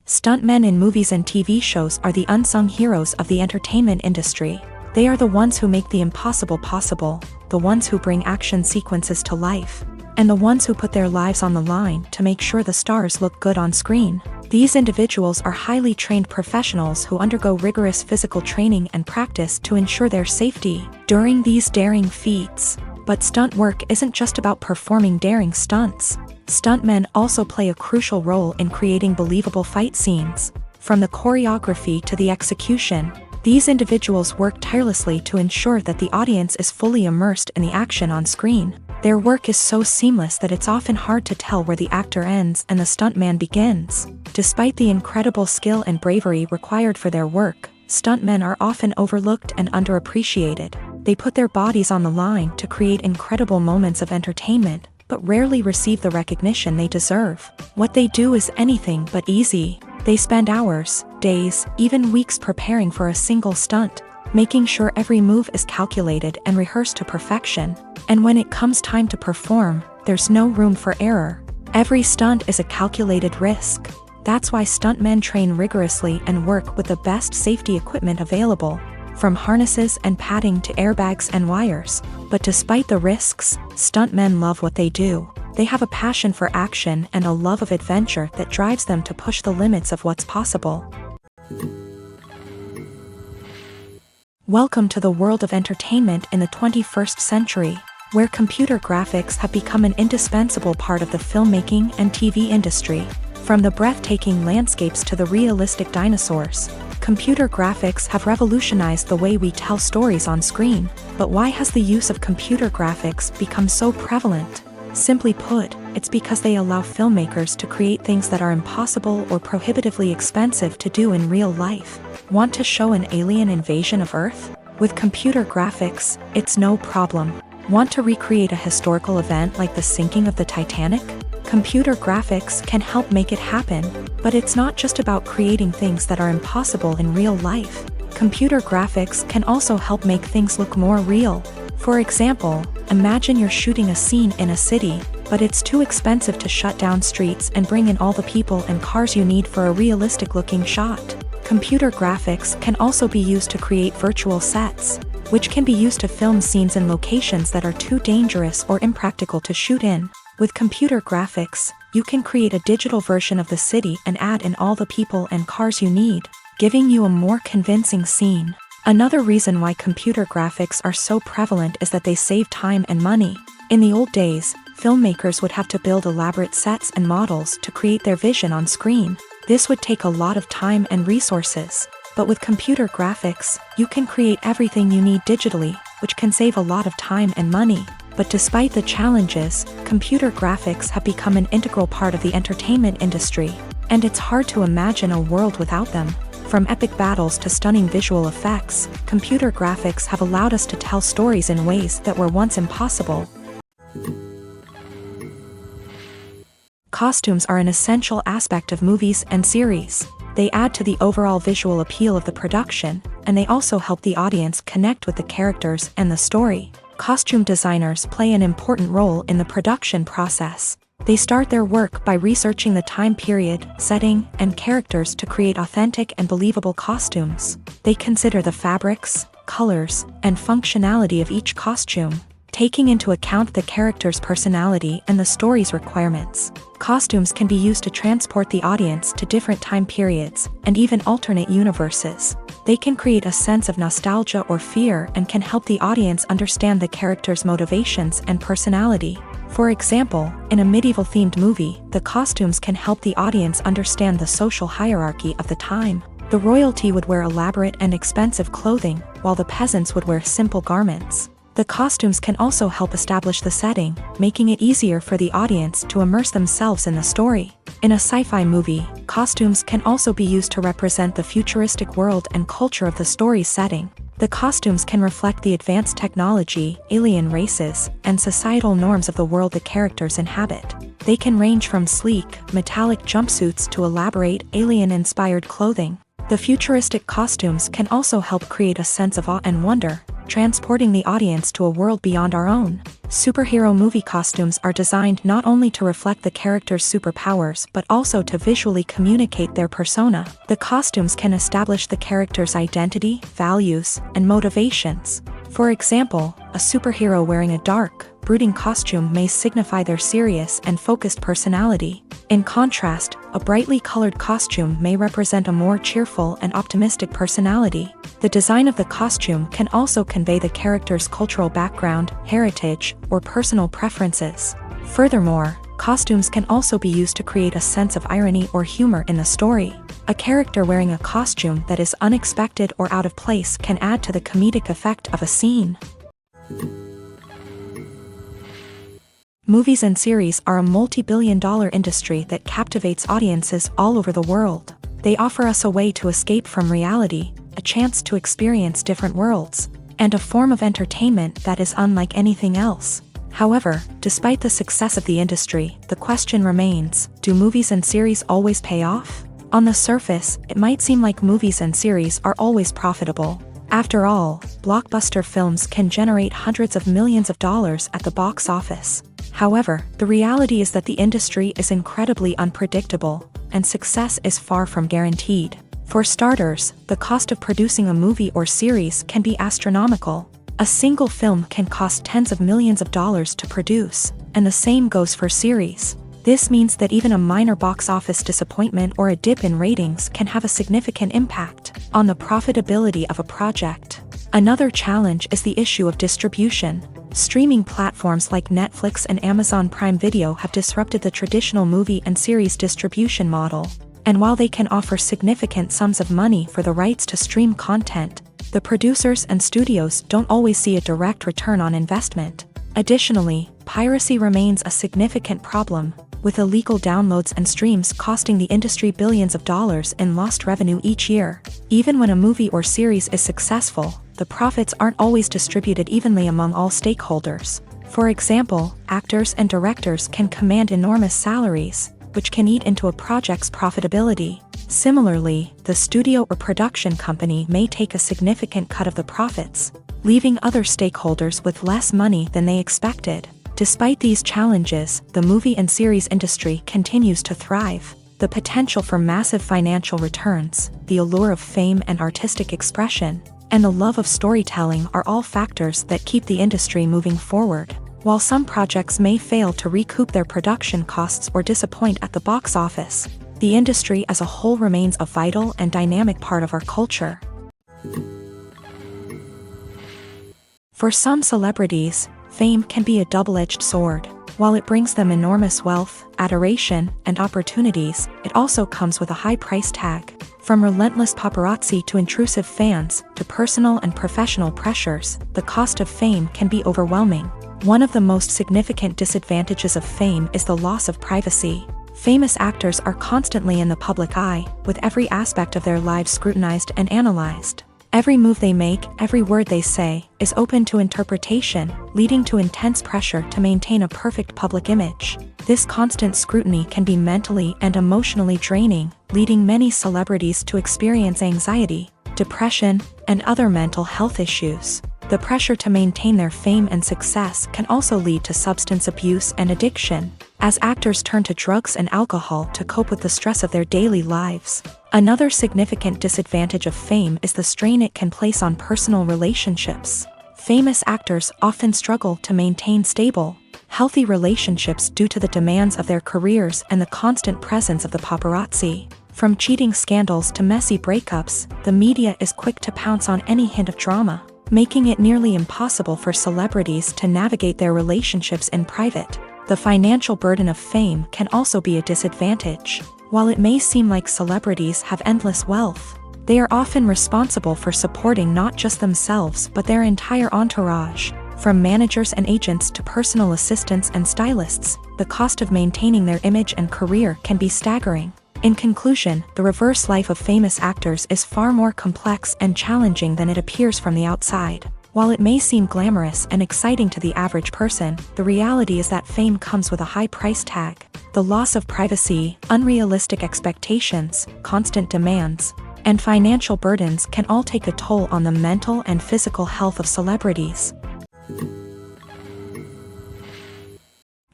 [SPEAKER 1] Stuntmen in movies and TV shows are the unsung heroes of the entertainment industry. They are the ones who make the impossible possible, the ones who bring action sequences to life, and the ones who put their lives on the line to make sure the stars look good on screen. These individuals are highly trained professionals who undergo rigorous physical training and practice to ensure their safety during these daring feats. But stunt work isn't just about performing daring stunts. Stuntmen also play a crucial role in creating believable fight scenes. From the choreography to the execution, these individuals work tirelessly to ensure that the audience is fully immersed in the action on screen. Their work is so seamless that it's often hard to tell where the actor ends and the stuntman begins. Despite the incredible skill and bravery required for their work, stuntmen are often overlooked and underappreciated. They put their bodies on the line to create incredible moments of entertainment, but rarely receive the recognition they deserve. What they do is anything but easy. They spend hours, days, even weeks preparing for a single stunt, making sure every move is calculated and rehearsed to perfection. And when it comes time to perform, there's no room for error. Every stunt is a calculated risk. That's why stuntmen train rigorously and work with the best safety equipment available, from harnesses and padding to airbags and wires. But despite the risks, stuntmen love what they do. They have a passion for action and a love of adventure that drives them to push the limits of what's possible. Welcome to the world of entertainment in the 21st century, where computer graphics have become an indispensable part of the filmmaking and TV industry. From the breathtaking landscapes to the realistic dinosaurs, computer graphics have revolutionized the way we tell stories on screen. But why has the use of computer graphics become so prevalent? Simply put, it's because they allow filmmakers to create things that are impossible or prohibitively expensive to do in real life. Want to show an alien invasion of Earth? With computer graphics, it's no problem. Want to recreate a historical event like the sinking of the Titanic? Computer graphics can help make it happen, but it's not just about creating things that are impossible in real life. Computer graphics can also help make things look more real. For example, imagine you're shooting a scene in a city, but it's too expensive to shut down streets and bring in all the people and cars you need for a realistic-looking shot. Computer graphics can also be used to create virtual sets, which can be used to film scenes in locations that are too dangerous or impractical to shoot in. With computer graphics, you can create a digital version of the city and add in all the people and cars you need, giving you a more convincing scene. Another reason why computer graphics are so prevalent is that they save time and money. In the old days, filmmakers would have to build elaborate sets and models to create their vision on screen. This would take a lot of time and resources. But with computer graphics, you can create everything you need digitally, which can save a lot of time and money. But despite the challenges, computer graphics have become an integral part of the entertainment industry, and it's hard to imagine a world without them. From epic battles to stunning visual effects, computer graphics have allowed us to tell stories in ways that were once impossible. Costumes are an essential aspect of movies and series. They add to the overall visual appeal of the production, and they also help the audience connect with the characters and the story. Costume designers play an important role in the production process. They start their work by researching the time period, setting, and characters to create authentic and believable costumes. They consider the fabrics, colors, and functionality of each costume, taking into account the character's personality and the story's requirements. Costumes can be used to transport the audience to different time periods and even alternate universes. They can create a sense of nostalgia or fear and can help the audience understand the character's motivations and personality. For example, in a medieval-themed movie, the costumes can help the audience understand the social hierarchy of the time. The royalty would wear elaborate and expensive clothing, while the peasants would wear simple garments. The costumes can also help establish the setting, making it easier for the audience to immerse themselves in the story. In a sci-fi movie, costumes can also be used to represent the futuristic world and culture of the story's setting. The costumes can reflect the advanced technology, alien races, and societal norms of the world the characters inhabit. They can range from sleek, metallic jumpsuits to elaborate, alien-inspired clothing. The futuristic costumes can also help create a sense of awe and wonder, transporting the audience to a world beyond our own. Superhero movie costumes are designed not only to reflect the character's superpowers but also to visually communicate their persona. The costumes can establish the character's identity, values, and motivations. For example, a superhero wearing a dark, brooding costume may signify their serious and focused personality. In contrast, a brightly colored costume may represent a more cheerful and optimistic personality. The design of the costume can also convey the character's cultural background, heritage, or personal preferences. Furthermore, costumes can also be used to create a sense of irony or humor in the story. A character wearing a costume that is unexpected or out of place can add to the comedic effect of a scene. Movies and series are a multi-billion-dollar industry that captivates audiences all over the world. They offer us a way to escape from reality, a chance to experience different worlds, and a form of entertainment that is unlike anything else. However, despite the success of the industry, the question remains, do movies and series always pay off? On the surface, it might seem like movies and series are always profitable. After all, blockbuster films can generate hundreds of millions of dollars at the box office. However, the reality is that the industry is incredibly unpredictable, and success is far from guaranteed. For starters, the cost of producing a movie or series can be astronomical. A single film can cost tens of millions of dollars to produce, and the same goes for series. This means that even a minor box office disappointment or a dip in ratings can have a significant impact on the profitability of a project. Another challenge is the issue of distribution. Streaming platforms like Netflix and Amazon Prime Video have disrupted the traditional movie and series distribution model. And while they can offer significant sums of money for the rights to stream content, the producers and studios don't always see a direct return on investment. Additionally, piracy remains a significant problem, with illegal downloads and streams costing the industry billions of dollars in lost revenue each year. Even when a movie or series is successful, the profits aren't always distributed evenly among all stakeholders. For example, actors and directors can command enormous salaries, which can eat into a project's profitability. Similarly, the studio or production company may take a significant cut of the profits, leaving other stakeholders with less money than they expected. Despite these challenges, the movie and series industry continues to thrive. The potential for massive financial returns, the allure of fame and artistic expression, and the love of storytelling are all factors that keep the industry moving forward. While some projects may fail to recoup their production costs or disappoint at the box office, the industry as a whole remains a vital and dynamic part of our culture. For some celebrities, fame can be a double-edged sword. While it brings them enormous wealth, adoration, and opportunities, it also comes with a high price tag. From relentless paparazzi to intrusive fans, to personal and professional pressures, the cost of fame can be overwhelming. One of the most significant disadvantages of fame is the loss of privacy. Famous actors are constantly in the public eye, with every aspect of their lives scrutinized and analyzed. Every move they make, every word they say, is open to interpretation, leading to intense pressure to maintain a perfect public image. This constant scrutiny can be mentally and emotionally draining, leading many celebrities to experience anxiety, depression, and other mental health issues. The pressure to maintain their fame and success can also lead to substance abuse and addiction, as actors turn to drugs and alcohol to cope with the stress of their daily lives. Another significant disadvantage of fame is the strain it can place on personal relationships. Famous actors often struggle to maintain stable, healthy relationships due to the demands of their careers and the constant presence of the paparazzi. From cheating scandals to messy breakups, the media is quick to pounce on any hint of drama, making it nearly impossible for celebrities to navigate their relationships in private. The financial burden of fame can also be a disadvantage. While it may seem like celebrities have endless wealth, they are often responsible for supporting not just themselves but their entire entourage. From managers and agents to personal assistants and stylists, the cost of maintaining their image and career can be staggering. In conclusion, the reverse life of famous actors is far more complex and challenging than it appears from the outside. While it may seem glamorous and exciting to the average person, the reality is that fame comes with a high price tag. The loss of privacy, unrealistic expectations, constant demands, and financial burdens can all take a toll on the mental and physical health of celebrities.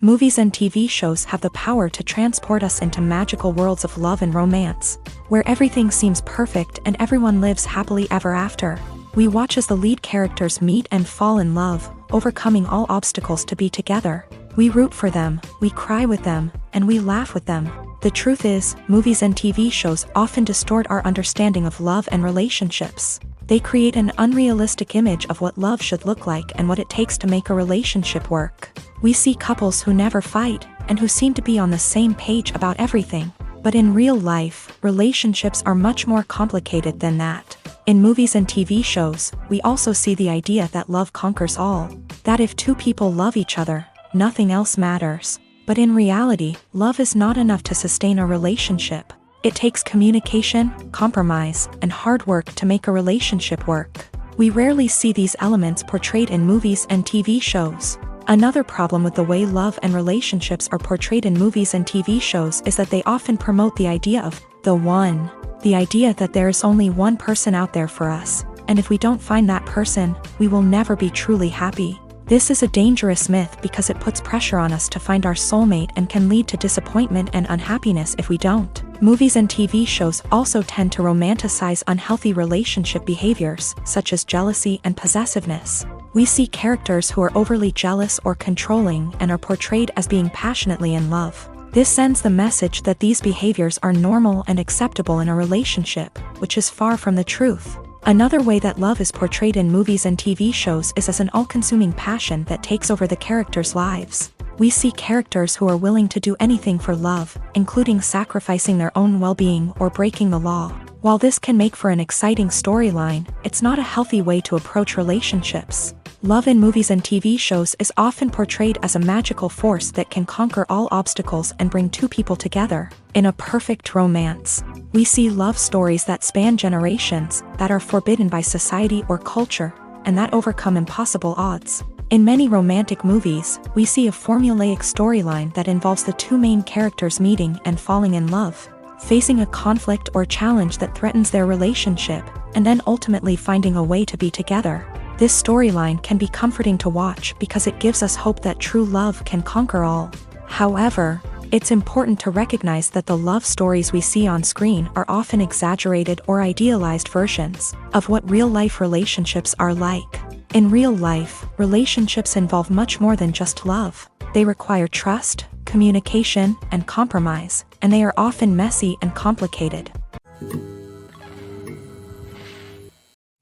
[SPEAKER 1] Movies and TV shows have the power to transport us into magical worlds of love and romance, where everything seems perfect and everyone lives happily ever after. We watch as the lead characters meet and fall in love, overcoming all obstacles to be together. We root for them, we cry with them, and we laugh with them. The truth is, movies and TV shows often distort our understanding of love and relationships. They create an unrealistic image of what love should look like and what it takes to make a relationship work. We see couples who never fight, and who seem to be on the same page about everything. But in real life, relationships are much more complicated than that. In movies and TV shows, we also see the idea that love conquers all. That if two people love each other, nothing else matters. But in reality, love is not enough to sustain a relationship. It takes communication, compromise, and hard work to make a relationship work. We rarely see these elements portrayed in movies and TV shows. Another problem with the way love and relationships are portrayed in movies and TV shows is that they often promote the idea of the one. The idea that there is only one person out there for us, and if we don't find that person, we will never be truly happy. This is a dangerous myth because it puts pressure on us to find our soulmate and can lead to disappointment and unhappiness if we don't. Movies and TV shows also tend to romanticize unhealthy relationship behaviors, such as jealousy and possessiveness. We see characters who are overly jealous or controlling and are portrayed as being passionately in love. This sends the message that these behaviors are normal and acceptable in a relationship, which is far from the truth. Another way that love is portrayed in movies and TV shows is as an all-consuming passion that takes over the characters' lives. We see characters who are willing to do anything for love, including sacrificing their own well-being or breaking the law. While this can make for an exciting storyline, it's not a healthy way to approach relationships. Love in movies and TV shows is often portrayed as a magical force that can conquer all obstacles and bring two people together in a perfect romance. We see love stories that span generations, that are forbidden by society or culture, and that overcome impossible odds. In many romantic movies, we see a formulaic storyline that involves the two main characters meeting and falling in love, facing a conflict or challenge that threatens their relationship, and then ultimately finding a way to be together. This storyline can be comforting to watch because it gives us hope that true love can conquer all. However, it's important to recognize that the love stories we see on screen are often exaggerated or idealized versions of what real-life relationships are like. In real life, relationships involve much more than just love. They require trust, communication, and compromise, and they are often messy and complicated.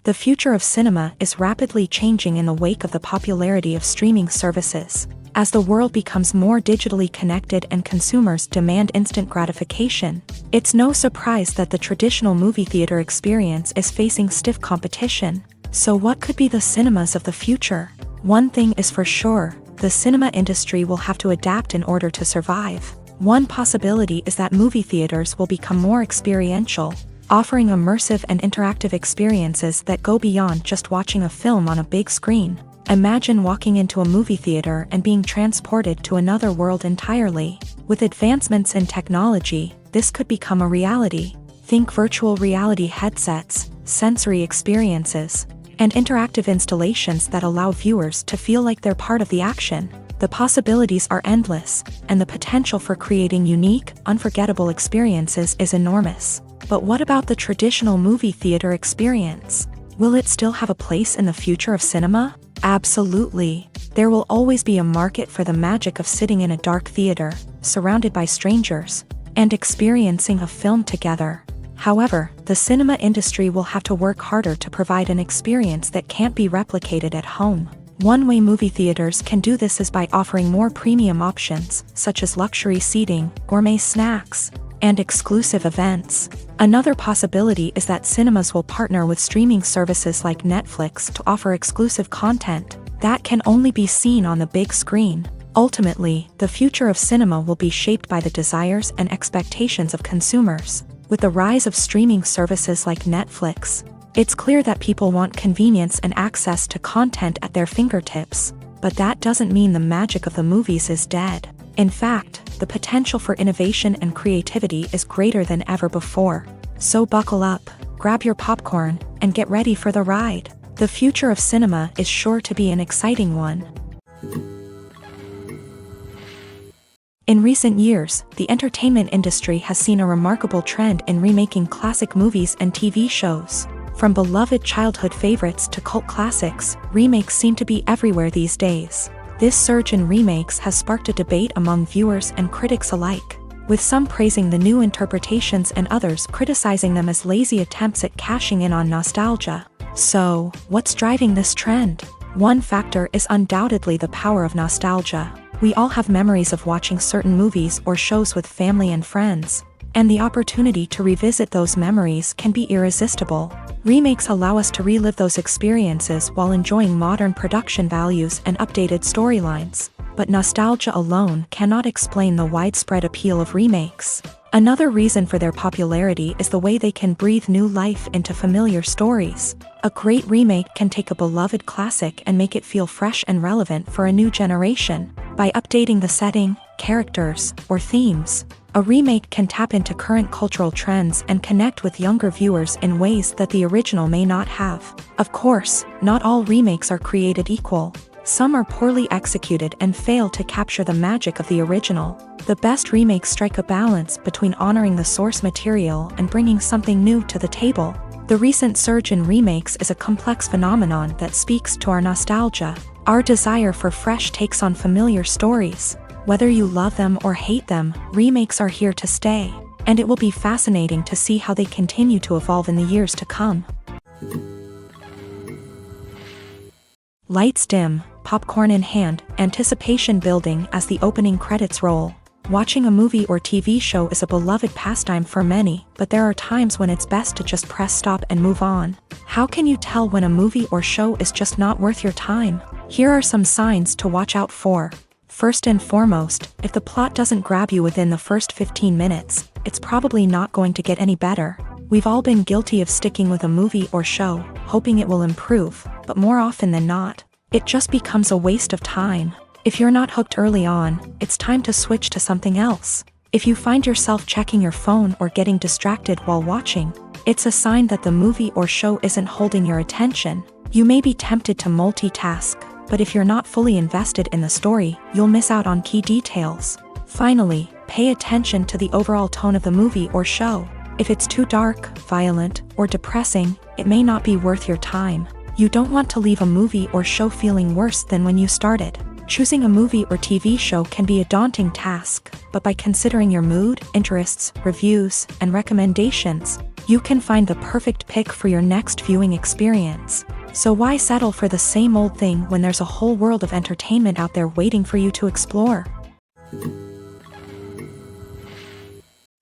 [SPEAKER 1] The future of cinema is rapidly changing in the wake of the popularity of streaming services. As the world becomes more digitally connected and consumers demand instant gratification, it's no surprise that the traditional movie theater experience is facing stiff competition. So what could be the cinemas of the future? One thing is for sure, the cinema industry will have to adapt in order to survive. One possibility is that movie theaters will become more experiential, offering immersive and interactive experiences that go beyond just watching a film on a big screen. Imagine walking into a movie theater and being transported to another world entirely. With advancements in technology, this could become a reality. Think virtual reality headsets, sensory experiences, and interactive installations that allow viewers to feel like they're part of the action. The possibilities are endless, and the potential for creating unique, unforgettable experiences is enormous. But what about the traditional movie theater experience? Will it still have a place in the future of cinema? Absolutely. There will always be a market for the magic of sitting in a dark theater, surrounded by strangers, and experiencing a film together. However, the cinema industry will have to work harder to provide an experience that can't be replicated at home. One way movie theaters can do this is by offering more premium options, such as luxury seating, gourmet snacks, and exclusive events. Another possibility is that cinemas will partner with streaming services like Netflix to offer exclusive content, that can only be seen on the big screen. Ultimately, the future of cinema will be shaped by the desires and expectations of consumers. With the rise of streaming services like Netflix, it's clear that people want convenience and access to content at their fingertips. But that doesn't mean the magic of the movies is dead. In fact, the potential for innovation and creativity is greater than ever before. So buckle up, grab your popcorn, and get ready for the ride. The future of cinema is sure to be an exciting one. In recent years, the entertainment industry has seen a remarkable trend in remaking classic movies and TV shows. From beloved childhood favorites to cult classics, remakes seem to be everywhere these days. This surge in remakes has sparked a debate among viewers and critics alike, with some praising the new interpretations and others criticizing them as lazy attempts at cashing in on nostalgia. So, what's driving this trend? One factor is undoubtedly the power of nostalgia. We all have memories of watching certain movies or shows with family and friends, and the opportunity to revisit those memories can be irresistible. Remakes allow us to relive those experiences while enjoying modern production values and updated storylines. But nostalgia alone cannot explain the widespread appeal of remakes. Another reason for their popularity is the way they can breathe new life into familiar stories. A great remake can take a beloved classic and make it feel fresh and relevant for a new generation. By updating the setting, characters, or themes, a remake can tap into current cultural trends and connect with younger viewers in ways that the original may not have. Of course, not all remakes are created equal. Some are poorly executed and fail to capture the magic of the original. The best remakes strike a balance between honoring the source material and bringing something new to the table. The recent surge in remakes is a complex phenomenon that speaks to our nostalgia, our desire for fresh takes on familiar stories. Whether you love them or hate them, remakes are here to stay, and it will be fascinating to see how they continue to evolve in the years to come. Lights dim, popcorn in hand, anticipation building as the opening credits roll. Watching a movie or TV show is a beloved pastime for many, but there are times when it's best to just press stop and move on. How can you tell when a movie or show is just not worth your time? Here are some signs to watch out for. First and foremost, if the plot doesn't grab you within the first 15 minutes, it's probably not going to get any better. We've all been guilty of sticking with a movie or show, hoping it will improve, but more often than not, it just becomes a waste of time. If you're not hooked early on, it's time to switch to something else. If you find yourself checking your phone or getting distracted while watching, it's a sign that the movie or show isn't holding your attention. You may be tempted to multitask, but if you're not fully invested in the story, you'll miss out on key details. Finally, pay attention to the overall tone of the movie or show. If it's too dark, violent, or depressing, it may not be worth your time. You don't want to leave a movie or show feeling worse than when you started. Choosing a movie or TV show can be a daunting task, but by considering your mood, interests, reviews, and recommendations, you can find the perfect pick for your next viewing experience. So why settle for the same old thing when there's a whole world of entertainment out there waiting for you to explore?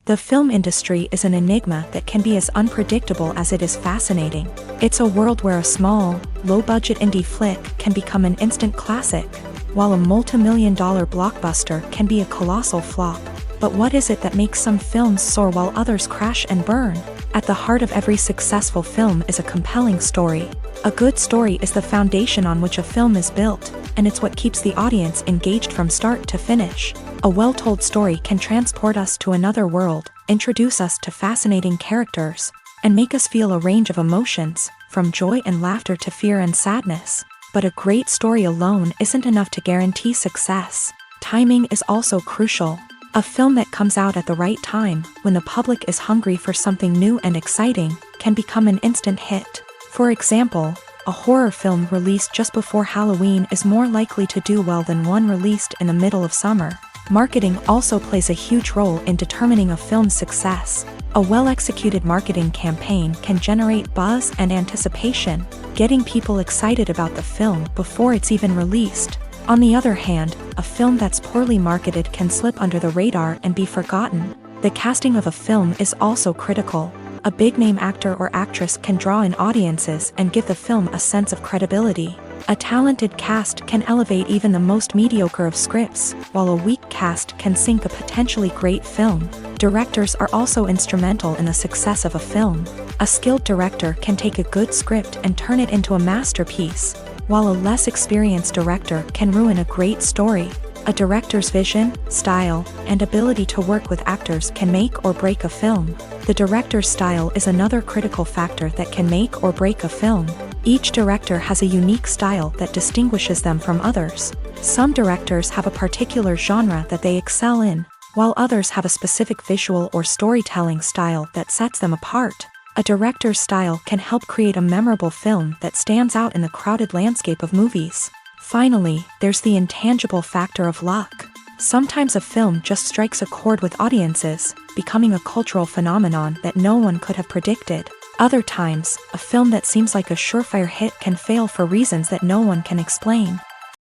[SPEAKER 1] The film industry is an enigma that can be as unpredictable as it is fascinating. It's a world where a small, low-budget indie flick can become an instant classic, while a multi-million-dollar blockbuster can be a colossal flop. But what is it that makes some films soar while others crash and burn? At the heart of every successful film is a compelling story. A good story is the foundation on which a film is built, and it's what keeps the audience engaged from start to finish. A well-told story can transport us to another world, introduce us to fascinating characters, and make us feel a range of emotions, from joy and laughter to fear and sadness. But a great story alone isn't enough to guarantee success. Timing is also crucial. A film that comes out at the right time, when the public is hungry for something new and exciting, can become an instant hit. For example, a horror film released just before Halloween is more likely to do well than one released in the middle of summer. Marketing also plays a huge role in determining a film's success. A well-executed marketing campaign can generate buzz and anticipation, getting people excited about the film before it's even released. On the other hand, a film that's poorly marketed can slip under the radar and be forgotten. The casting of a film is also critical. A big-name actor or actress can draw in audiences and give the film a sense of credibility. A talented cast can elevate even the most mediocre of scripts, while a weak cast can sink a potentially great film. Directors are also instrumental in the success of a film. A skilled director can take a good script and turn it into a masterpiece, while a less experienced director can ruin a great story. A director's vision, style, and ability to work with actors can make or break a film. The director's style is another critical factor that can make or break a film. Each director has a unique style that distinguishes them from others. Some directors have a particular genre that they excel in, while others have a specific visual or storytelling style that sets them apart. A director's style can help create a memorable film that stands out in the crowded landscape of movies. Finally, there's the intangible factor of luck. Sometimes a film just strikes a chord with audiences, becoming a cultural phenomenon that no one could have predicted. Other times, a film that seems like a surefire hit can fail for reasons that no one can explain.